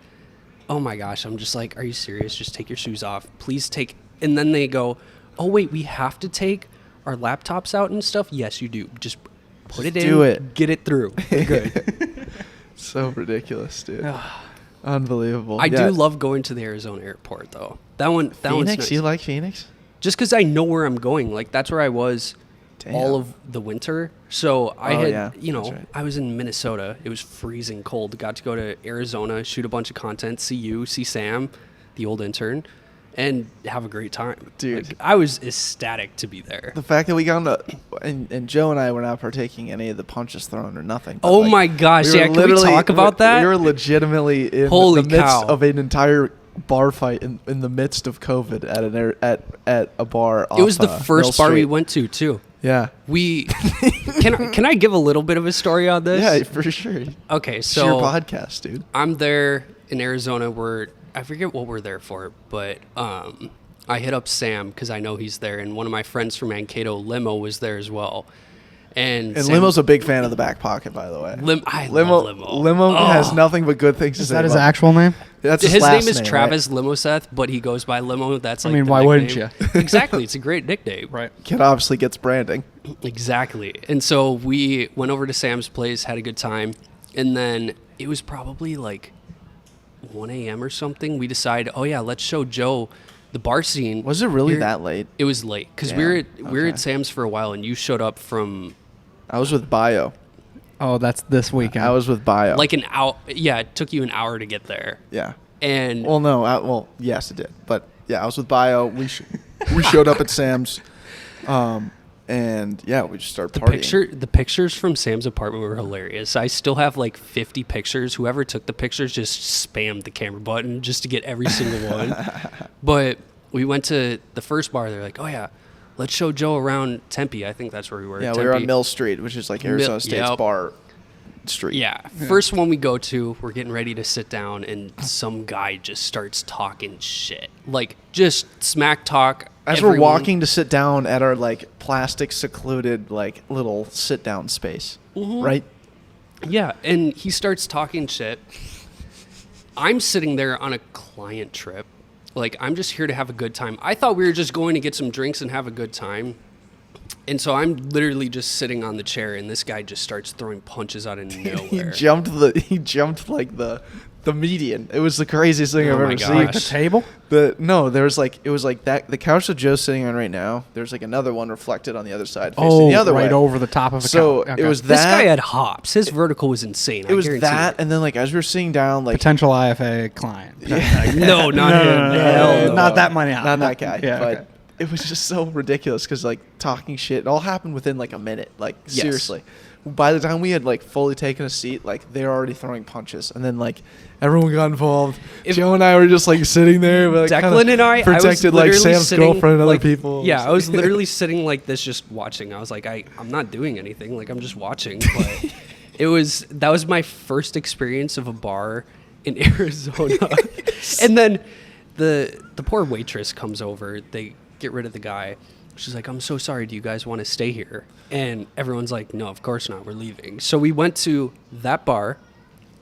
oh my gosh, I'm just like, are you serious? Just take your shoes off. Please take. And then they go, oh wait, we have to take our laptops out and stuff? Yes, you do. Just put it in. do it. Get it through. We're good. So ridiculous, dude. Unbelievable. I Yeah. do love going to the Arizona airport though. That one's Phoenix? nice. You like Phoenix? Just because I know where I'm going. Like that's where I was Damn. all of the winter. So I Oh, had, yeah. That's right. I was in Minnesota. It was freezing cold. Got to go to Arizona, shoot a bunch of content, see you, see Sam, the old intern, and have a great time. Dude. Like, I was ecstatic to be there. The fact that we got to, and Joe and I were not partaking any of the punches thrown or nothing. but, Oh like, my gosh, we were yeah, can we literally- talk about that? We were legitimately in Holy the midst cow. of an entire bar fight in the midst of COVID at a bar. It was the off, first Mill bar we Street. went to too. Yeah. We can I give a little bit of a story on this? Yeah, for sure. Okay, It's so your podcast, dude. I'm there in Arizona. I forget what we're there for, but I hit up Sam because I know he's there, and one of my friends from Mankato, Limo, was there as well. And Sam, Limo's a big fan of the Backpocket, by the way. I love Limo. Limo Oh. has nothing but good things to Is say. that his about- actual name? That's His last name is right? Travis Limoseth, but he goes by Limo. That's I like mean, the why wouldn't nickname. Exactly, it's a great nickname. Right. Kid obviously gets branding. Exactly. And so we went over to Sam's place, had a good time, and then it was probably like 1 a.m. or something. We decided, oh yeah, let's show Joe the bar scene. Was it really here. that late? It was late because we Damn, were okay. at Sam's for a while, and you showed up from I was with Bio. Oh, that's this weekend. I was with Bio. like an hour. Yeah, it took you an hour to get there. Yeah. And Well, no. Yes, it did. But yeah, I was with Bio. We showed up at Sam's, and yeah, we just started partying. the pictures from Sam's apartment were hilarious. I still have like 50 pictures. Whoever took the pictures just spammed the camera button just to get every single one. But we went to the first bar. They're like, oh yeah, let's show Joe around Tempe. I think that's where we were. Yeah, Tempe. we were on Mill Street, which is like Arizona State's yep. bar street. Yeah. First one we go to, we're getting ready to sit down, and some guy just starts talking shit. Like, just smack talk. As we're walking to sit down at our, like, plastic secluded, like, little sit-down space, right? Yeah, and he starts talking shit. I'm sitting there on a client trip. Like, I'm just here to have a good time. I thought we were just going to get some drinks and have a good time. And so I'm literally just sitting on the chair, and this guy just starts throwing punches out of nowhere. He jumped like the median. It was the craziest thing I've ever seen. Like the table? There was like, it was like that, the couch that Joe's sitting on right now, there's like another one reflected on the other side, facing the other way. Right over the top of a So couch. it was that. This guy had hops. His vertical was insane. It was that, and then like as we were sitting down, like potential IFA client. No, not him. Hell no. Not that money. not that guy. Yeah, but okay. it was just so ridiculous because like talking shit, it all happened within like a minute. Like Yes. seriously, by the time we had like fully taken a seat, like they were already throwing punches, and then like everyone got involved. Joe and I were just like sitting there, but like, Declan and I protected was like literally Sam's sitting, girlfriend and like, other people. Yeah, I was literally sitting like this, just watching. I was like, I'm not doing anything. Like, I'm just watching. But that was my first experience of a bar in Arizona. And then the poor waitress comes over. They get rid of the guy. She's like, I'm so sorry. Do you guys want to stay here? And everyone's like, no, of course not. We're leaving. So we went to that bar.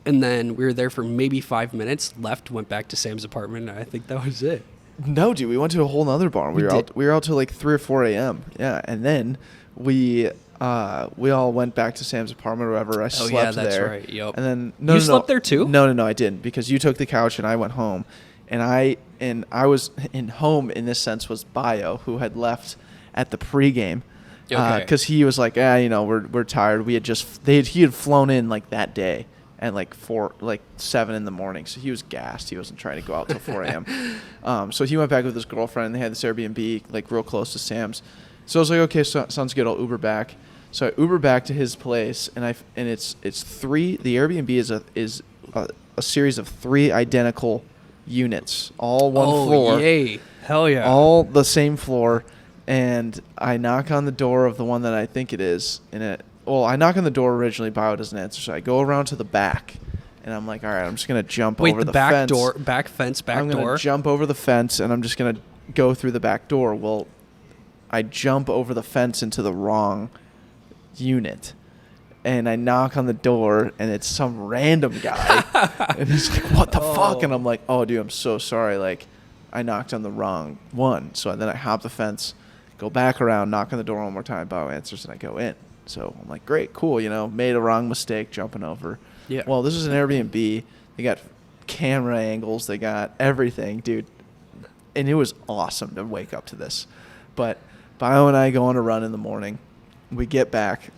And then we were there for maybe 5 minutes, left, went back to Sam's apartment, and I think that was it. No, dude, we went to a whole nother bar. We were out till like 3 or 4 a.m. Yeah, and then we all went back to Sam's apartment or whatever. I slept yeah, that's there. right. Yep. And then You slept there too? No, I didn't, because you took the couch and I went home, and I was in home in this sense was Bio, who had left at the pregame. Okay. Because he was like, we're tired. He had flown in like that day. At like 7 in the morning, so he was gassed. He wasn't trying to go out till 4 a.m. So he went back with his girlfriend. And they had this Airbnb like real close to Sam's. So I was like, okay, sounds good. I'll Uber back. So I Uber back to his place, and it's three. The Airbnb is a series of 3 identical units, all one floor. Oh, yay! Hell yeah! All the same floor. And I knock on the door of the one that I think it is, I knock on the door originally, Bio doesn't answer, so I go around to the back, and I'm like, all right, I'm just going to jump over the back fence. door, back fence, back I'm door. I'm going to jump over the fence, and I'm just going to go through the back door. Well, I jump over the fence into the wrong unit, and I knock on the door, and it's some random guy, and he's like, what the fuck? And I'm like, oh, dude, I'm so sorry. Like, I knocked on the wrong one. So then I hop the fence, go back around, knock on the door one more time, Bio answers, and I go in. So I'm like, great, cool, made a wrong mistake jumping over. Yeah. Well, this is an Airbnb. They got camera angles. They got everything, dude. And it was awesome to wake up to this. But Bio and I go on a run in the morning. We get back.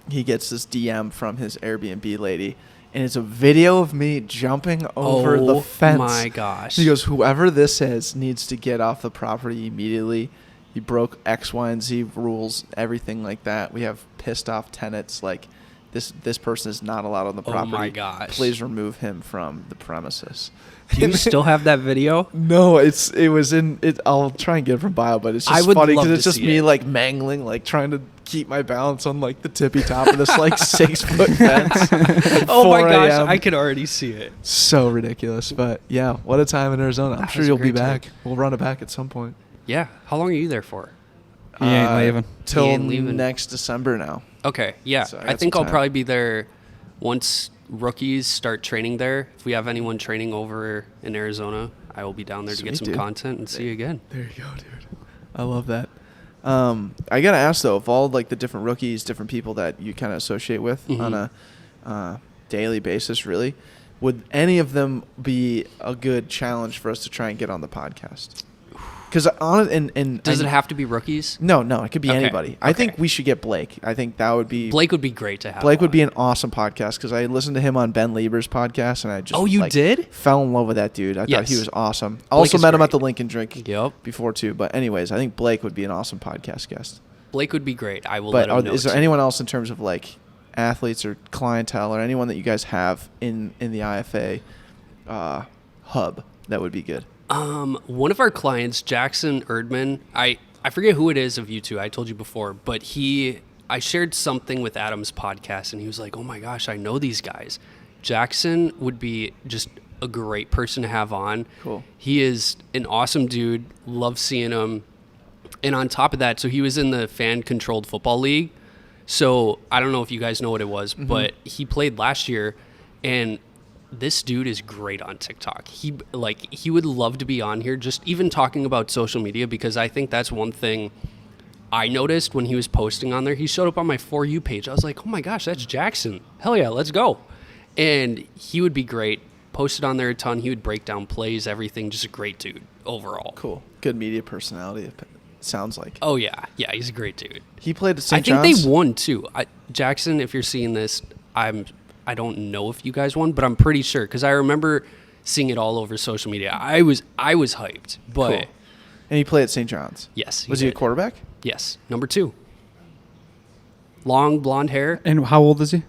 He gets this DM from his Airbnb lady, and it's a video of me jumping over the fence. Oh, my gosh. He goes, whoever this is needs to get off the property immediately. He broke X, Y, and Z rules, everything like that. We have pissed off tenants. Like, this person is not allowed on the property. Oh my gosh! Please remove him from the premises. Do you still have that video? No, it was in it. I'll try and get it from Bio, but it's just funny because it's just me like mangling, like trying to keep my balance on like the tippy top of this like 6-foot fence. Oh my gosh, I could already see it. So ridiculous, but yeah, what a time in Arizona. I'm sure you'll be back. We'll run it back at some point. Yeah. How long are you there for? He ain't leaving. Till next December now. Okay. Yeah. So I think I'll probably be there once rookies start training there. If we have anyone training over in Arizona, I will be down there to get some content and see you again. There you go, dude. I love that. I gotta ask though, of all like the different rookies, different people that you kind of associate with on a daily basis, really, would any of them be a good challenge for us to try and get on the podcast? Because does it have to be rookies? No, it could be Okay. anybody. I think we should get Blake. I think that would be Blake would be great to have. Blake would on. be an awesome podcast because I listened to him on Ben Lieber's podcast and I just you did? fell in love with that dude. I thought he Yes. was awesome. I also is met him at great. the Lincoln Drink Yep. before too. But anyways, I think Blake would be an awesome podcast guest. Blake would be great. I will But let him know. is there too. anyone else in terms of like athletes or clientele or anyone that you guys have in the IFA hub that would be good? One of our clients, Jackson Erdman, I forget who it is of you two. I told you before, but I shared something with Adam's podcast, and he was like, "Oh my gosh, I know these guys." Jackson would be just a great person to have on. Cool. He is an awesome dude. Love seeing him. And on top of that, so he was in the fan-controlled football league. So I don't know if you guys know what it was, but he played last year, and this dude is great on TikTok. He would love to be on here, just even talking about social media, because I think that's one thing I noticed when he was posting on there. He showed up on my For You page. I was like, oh my gosh, that's Jackson. Hell yeah, let's go. And he would be great. Posted on there a ton. He would break down plays, everything. Just a great dude overall. Cool. Good media personality, it sounds like. Oh yeah. Yeah, he's a great dude. He played at St. I think John's? they won too. Jackson, if you're seeing this, I don't know if you guys won, but I'm pretty sure because I remember seeing it all over social media. I was hyped, but Cool. And he played at St. John's? yes, Was he a did. quarterback? Yes, number 2. Long blonde hair. And how old is he?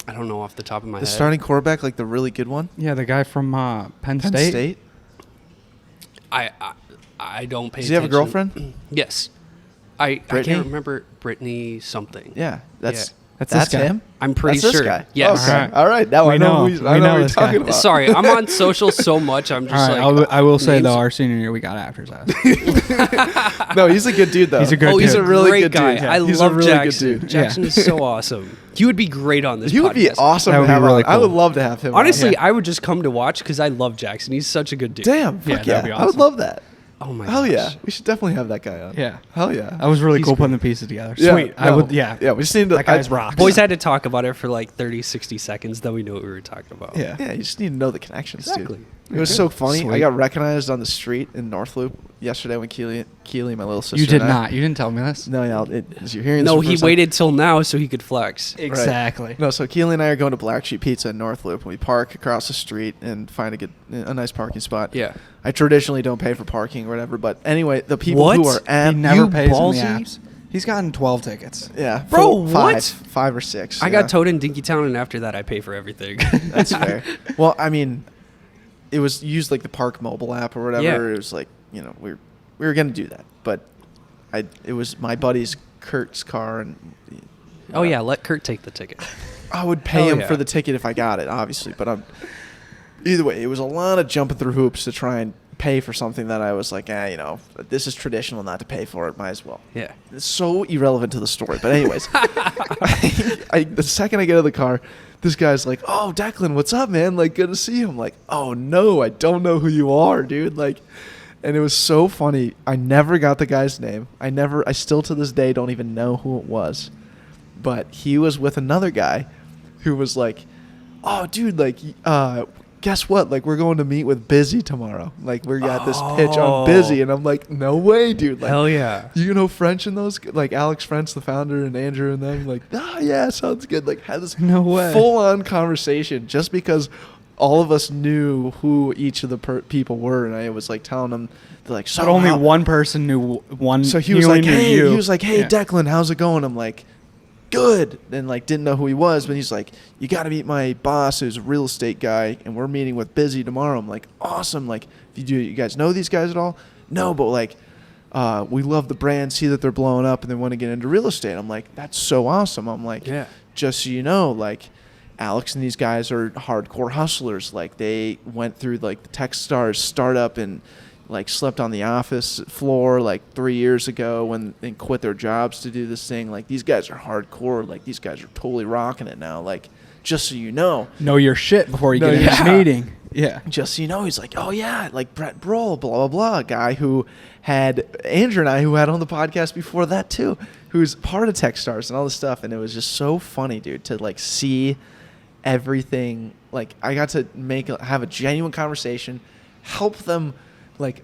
I don't know off the top of my The head. starting quarterback, like the really good one? Yeah, the guy from Penn Penn State. State? I don't pay. Does he have a attention. girlfriend? Yes. I Brittany? can't remember Brittany something. Yeah. That's That's this guy. him? I'm pretty That's sure. this guy. Yes. Okay. Alright. All right. Now We I know know- who he's, we I know know who you're this guy. talking about. Sorry, I'm on social so much. I'm All just right, like. I will say names- though, our senior year we got after his ass. No, he's a good dude, though. He's a good He's dude. a really great good guy. dude. I He's love a really Jackson. good dude. Jackson is so awesome. He would be great on this. He would be podcast. awesome That to would be have really on. I would cool. love to have him Honestly, on. I would just come to watch because I love Jackson. He's such a good dude. Damn. Yeah, Fuck that'd be yeah. I would awesome. love that. Oh my. Hell gosh. yeah. We should definitely have that guy on. Yeah. Hell yeah. That was really He's cool great. putting the pieces together. Yeah, Sweet. I no. would. Yeah. Yeah, we just need to. That guy's rocks. Boys had to talk about it for like 30, 60 seconds. Then we knew what we were talking about. Yeah. Yeah, you just need to know the connections, Exactly. dude. It was so funny. I Sweet. got recognized on the street in North Loop yesterday when Keely, my little sister. You did and I- not. You didn't tell me this. No, yeah. As you're hearing this No, for the he first time- waited till now so he could flex. Exactly. No, so Keely and I are going to Black Sheep Pizza in North Loop. We park across the street and find a nice parking spot. Yeah. I traditionally don't pay for parking or whatever, but anyway, the people What? who are at He never you pays in ballsy? the apps. He's gotten 12 tickets. yeah, Bro, five, what? 5 or 6. I yeah. got towed in Dinkytown, and after that, I pay for everything. That's fair. Well, I mean, it was used like the Park mobile app or whatever. Yeah. It was like, you know, we were gonna do that, but it was my buddy's Kurt's car, and Oh yeah, let Kurt take the ticket. I would pay Hell him yeah. for the ticket if I got it, obviously. But either way, it was a lot of jumping through hoops to try and pay for something that I was like, you know, this is traditional not to pay for it. Might as well. Yeah. It's so irrelevant to the story. But anyways, the second I get out of the car, this guy's like, "Oh, Declan, what's up, man? Like, good to see you." I'm like, "Oh no, I don't know who you are, dude." Like, and it was so funny. I never got the guy's name. I still to this day don't even know who it was. But he was with another guy who was like, "Oh, dude, like, guess what? Like, we're going to meet with Busy tomorrow. Like, we got this pitch on Busy." And I'm like, "No way, dude. Like, Hell yeah. you know French and those, like Alex French, the founder, and Andrew and them, like, yeah, sounds good." Like, had this No way. full-on conversation just because all of us knew who each of the people were, and I was like telling them, they're like, "So But only how-" one person knew one. So he was like, only knew "Hey," you. he was like, "Hey, Yeah. Declan, how's it going?" I'm like, "Good," and like didn't know who he was, but he's like, "You got to meet my boss, who's a real estate guy, and we're meeting with Busy tomorrow." I'm like, "Awesome!" Like, you guys know these guys at all? No, but like, we love the brand, see that they're blowing up, and they want to get into real estate. I'm like, "That's so awesome!" I'm like, Yeah. just so you know, like, Alex and these guys are hardcore hustlers. Like, they went through like the Techstars startup and like slept on the office floor like 3 years ago and quit their jobs to do this thing. Like, these guys are hardcore. Like, these guys are totally rocking it now. Like, just so you know. Know your shit before you No, get in this yeah. meeting. Yeah. Just so you know, he's like, "Oh yeah, like Brett Broll, blah blah blah," guy who had Andrew and I, who had on the podcast before that too, who's part of Techstars and all this stuff. And it was just so funny, dude, to like see everything. Like, I got to have a genuine conversation, help them like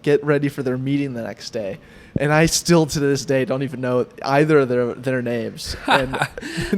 get ready for their meeting the next day. And I still to this day don't even know either of their names. And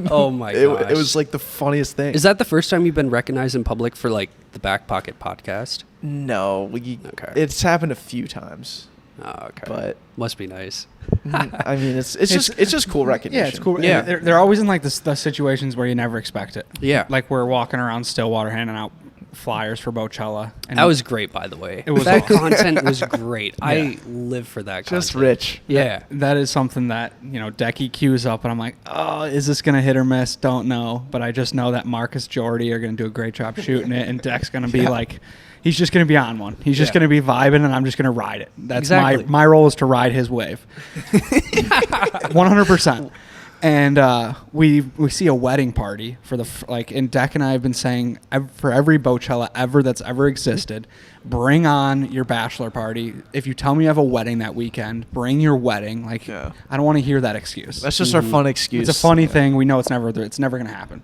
Oh my it gosh. was like the funniest thing. Is that the first time you've been recognized in public for like the Backpocket podcast? No, Okay. it's happened a few times, Oh, okay. but must be nice. I mean, it's just cool recognition. Yeah, it's cool. Yeah. They're always in like the situations where you never expect it. Yeah. Like we're walking around Stillwater handing out flyers for Bocella. And That was great, by the way. It was that awesome. content was great. I live for that content. Just rich. Yeah. That is something that, Decky queues up, and I'm like, oh, is this going to hit or miss? Don't know. But I just know that Marcus Jordy are going to do a great job shooting it, and Deck's going to be like, he's just going to be on one. He's just going to be vibing, and I'm just going to ride it. That's Exactly. my role is to ride his wave. 100%. And we see a wedding party for and Deck and I have been saying for every Bocella ever that's ever existed, bring on your bachelor party. If you tell me you have a wedding that weekend, bring your wedding. I don't want to hear that excuse. That's just our fun excuse. It's a funny thing. We know it's never going to happen.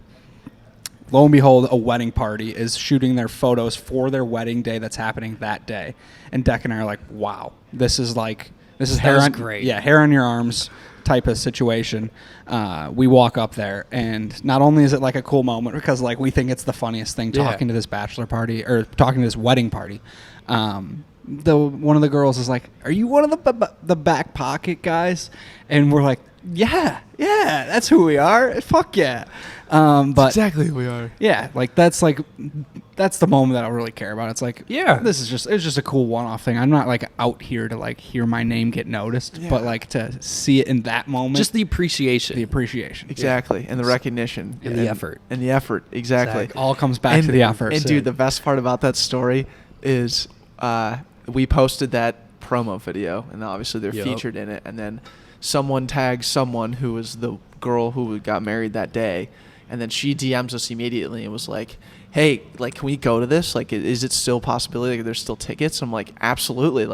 Lo and behold, a wedding party is shooting their photos for their wedding day that's happening that day. And Deck and I are like, wow, this is hair on, great. Yeah, hair on your arms type of situation. We walk up there, and not only is it like a cool moment because we think it's the funniest thing talking to this bachelor party or talking to this wedding party. One of the girls is like, "Are you one of the Backpocket guys?" And we're like, "Yeah, that's who we are. Fuck yeah!" But exactly who we are. Yeah, that's the moment that I really care about. It's it's just a cool one-off thing. I'm not out here to hear my name get noticed, but to see it in that moment. Just the appreciation. Exactly, and the recognition. And the effort. And the effort, exactly. All comes back to the effort. And dude, the best part about that story is we posted that promo video, and obviously they're featured in it, and then someone tags someone who was the girl who got married that day, and then she DMs us immediately and was like, hey, can we go to this? Is it still a possibility? There's still tickets? I'm like, absolutely.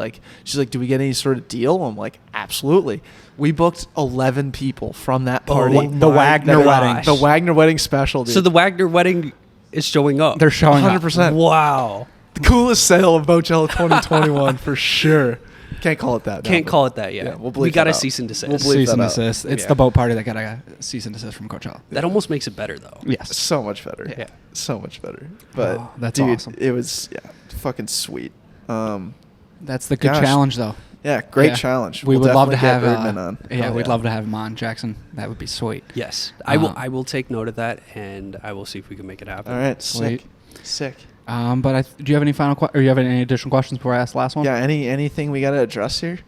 She's like, do we get any sort of deal? I'm like, absolutely. We booked 11 people from that party. The Wagner wedding. The Wagner wedding special, dude. So the Wagner wedding is showing up. They're showing 100%. up. Wow. The coolest sale of Bocella 2021 for sure. Can't call it that. Can't call it that yet. Yeah, we'll we bleep got that a out. cease and desist. We'll bleep Cease and that out. desist. It's the boat party that got a cease and desist from Coachella. That almost makes it better, though. Yes. So much better. Yeah. So much better. But that's dude, awesome. It was fucking sweet. That's the good Gosh. challenge, though. Yeah, great Yeah. challenge. We We'll would love to definitely have get Birdman on. Yeah, Hell we'd love to have him on, Jackson. That would be sweet. Yes. I will take note of that, and I will see if we can make it happen. All right, Sweet. sick. But do you have any or you have any additional questions before I ask the last one? Yeah, anything we got to address here?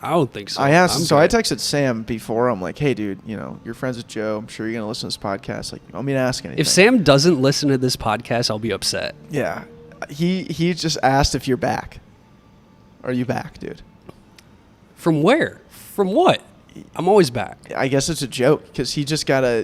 I don't think so. I asked. I'm So I good. texted Sam before. I'm like, hey, dude, you're friends with Joe. I'm sure you're gonna listen to this podcast. You want me to ask anything? If Sam doesn't listen to this podcast, I'll be upset. Yeah, he just asked if you're back. Are you back, dude? From where? From what? I'm always back. I guess it's a joke because he just got a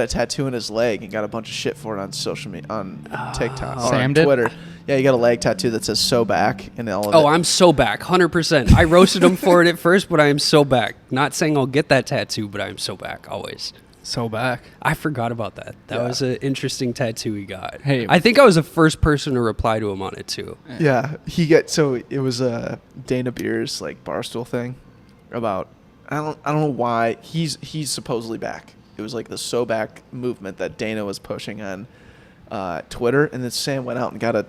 tattoo in his leg and got a bunch of shit for it on social media, on TikTok, or Sam on did? Twitter. Yeah, he got a leg tattoo that says "so back" and all of it. Oh, I'm so back, 100%. I roasted him for it at first, but I am so back. Not saying I'll get that tattoo, but I am so back, always. So back. I forgot about that. That was an interesting tattoo he got. Hey. I think I was the first person to reply to him on it, too. Yeah, so it was a Dana Beers Barstool thing about I don't know why he's supposedly back. It was the "so back" movement that Dana was pushing on Twitter, and then Sam went out and got a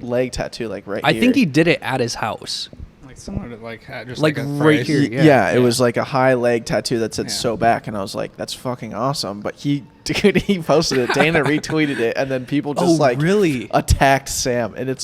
leg tattoo right I here. think he did it at his house. Similar to just Like a right phrase. here. Yeah, it was a high leg tattoo that said Yeah. "so back," and I was like, "That's fucking awesome." But he posted it. Dana retweeted it, and then people just really? attacked Sam. And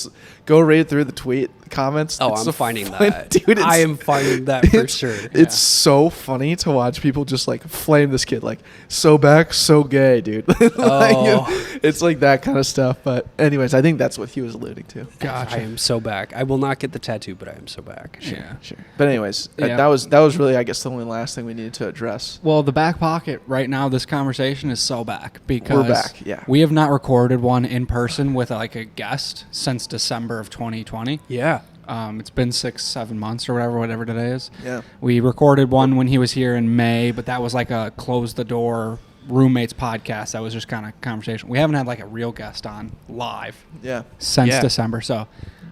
go read through the tweet comments. Oh, It's I'm the fun- that, dude. I am finding that for sure. It's so funny to watch people just flame this kid "so back, so gay," dude. It's that kind of stuff. But anyways, I think that's what he was alluding to. Gotcha. I am so back. I will not get the tattoo, but I am so back. Yeah. Sure. But anyways, Yeah. that was really, I guess, the only last thing we needed to address. Well, the back pocket right now, this conversation is so back because We're back, yeah. we have not recorded one in person with a guest since December of 2020. Yeah. It's been 6-7 months or whatever today is. Yeah. We recorded one when he was here in May, but that was a close the door roommates podcast. That was just kind of conversation. We haven't had a real guest on live Yeah. since Yeah. December. So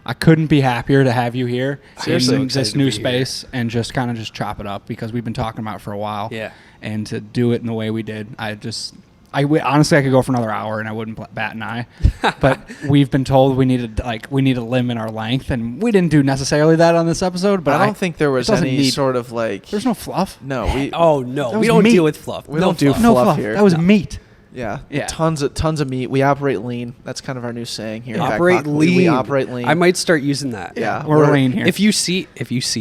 I couldn't be happier to have you here Seriously in excited this to new be space and just kind of just chop it up because we've been talking about it for a while. Yeah. And to do it in the way we did, honestly, I could go for another hour and I wouldn't bat an eye. But we've been told we need to limit our length, and we didn't do necessarily that on this episode. But I don't think there was it doesn't any need- sort of There's no fluff. No, we Oh, no. That We was don't meat. deal with fluff. We don't do fluff. No fluff fluff. here. That was No. meat. Yeah. Yeah. Tons of meat. We operate lean. That's kind of our new saying here. at Operate Backpocket. lean. We operate lean. I might start using that. Yeah. We're lean here. If you see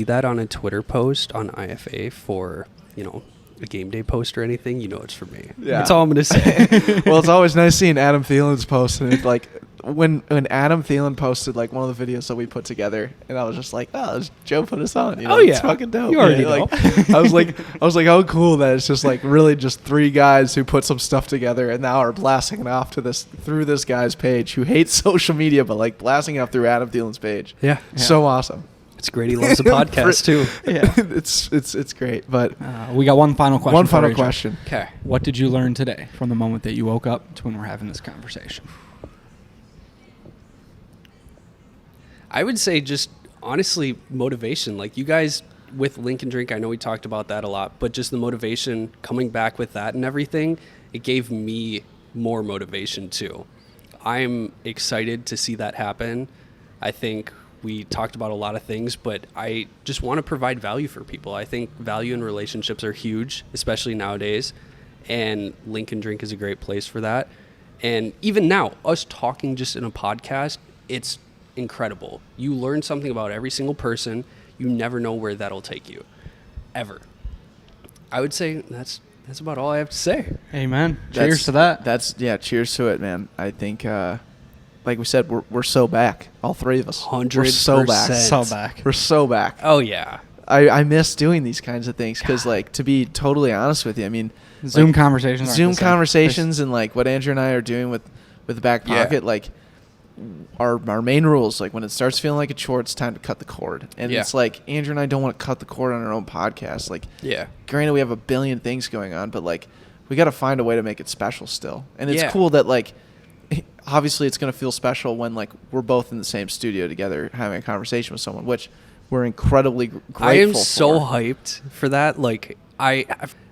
that on a Twitter post on IFA for, a game day post or anything, it's for me. Yeah. That's all I'm gonna say. Well, it's always nice seeing Adam Thielen's post, and it's like when Adam Thielen posted like one of the videos that we put together, and I was just like, oh, Joe put us on. Oh, yeah. It's fucking dope. You already man. know. Like, I was like, how cool that it's just like really just three guys who put some stuff together and now are blasting it off through this guy's page who hates social media, but like blasting it off through Adam Thielen's page. Yeah. So awesome. It's great. He loves a podcast too. Yeah. it's great. But We got one final question. one for final you, Joe. question. Okay. What did you learn today from the moment that you woke up to when we're having this conversation? I would say just honestly motivation. Like you guys with Link and Drink, I know we talked about that a lot, but just the motivation coming back with that and everything, it gave me more motivation too. I'm excited to see that happen. I think we talked about a lot of things, but I just want to provide value for people. I think value in relationships are huge, especially nowadays, and Link and Drink is a great place for that. And even now, us talking just in a podcast, it's incredible. You learn something about every single person. You never know where that'll take you, ever. I would say that's about all I have to say. Amen. Cheers to that. Cheers to it, man. I think like we said, we're so back. All three of us. 100%. We're so back. So back. We're so back. Oh yeah. I miss doing these kinds of things because, like, to be totally honest with you, I mean, Zoom like, conversations. aren't Zoom the same. conversations, and like what Andrew and I are doing with the Backpocket, Yeah. like our main rules, like when it starts feeling like a chore, it's time to cut the cord. And Yeah. it's like Andrew and I don't want to cut the cord on our own podcast. Like, Yeah. granted, we have a billion things going on, but like we got to find a way to make it special still. And it's Yeah. cool that like obviously it's going to feel special when like we're both in the same studio together having a conversation with someone, which we're incredibly grateful I am so for. hyped for that. Like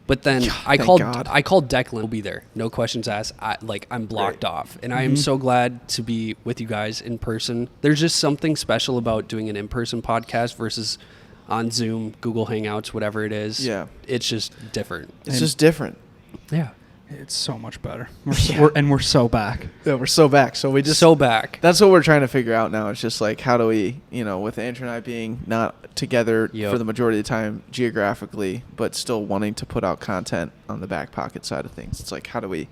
but then I thank called God. Declan. He'll be there. No questions asked. I'm blocked off, and I am so glad to be with you guys in person. There's just something special about doing an in-person podcast versus on Zoom, Google Hangouts, whatever it is. Yeah. It's just different. It's just different. Yeah. It's so much better. We're so back. Yeah, we're so back. So we just So back. That's what we're trying to figure out now. It's just like, how do we, with Andrew and I being not together Yep. for the majority of the time geographically, but still wanting to put out content on the Backpocket side of things. It's like, how do we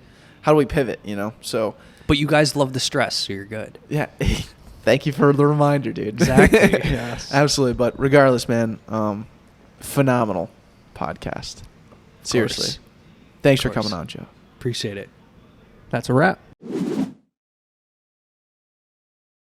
pivot, So, But you guys love the stress, so you're good. yeah. Thank you for the reminder, dude. Exactly. Yes. Absolutely. But regardless, man, phenomenal podcast. Seriously. Thanks for Of course. coming on, Joe. Appreciate it. That's a wrap.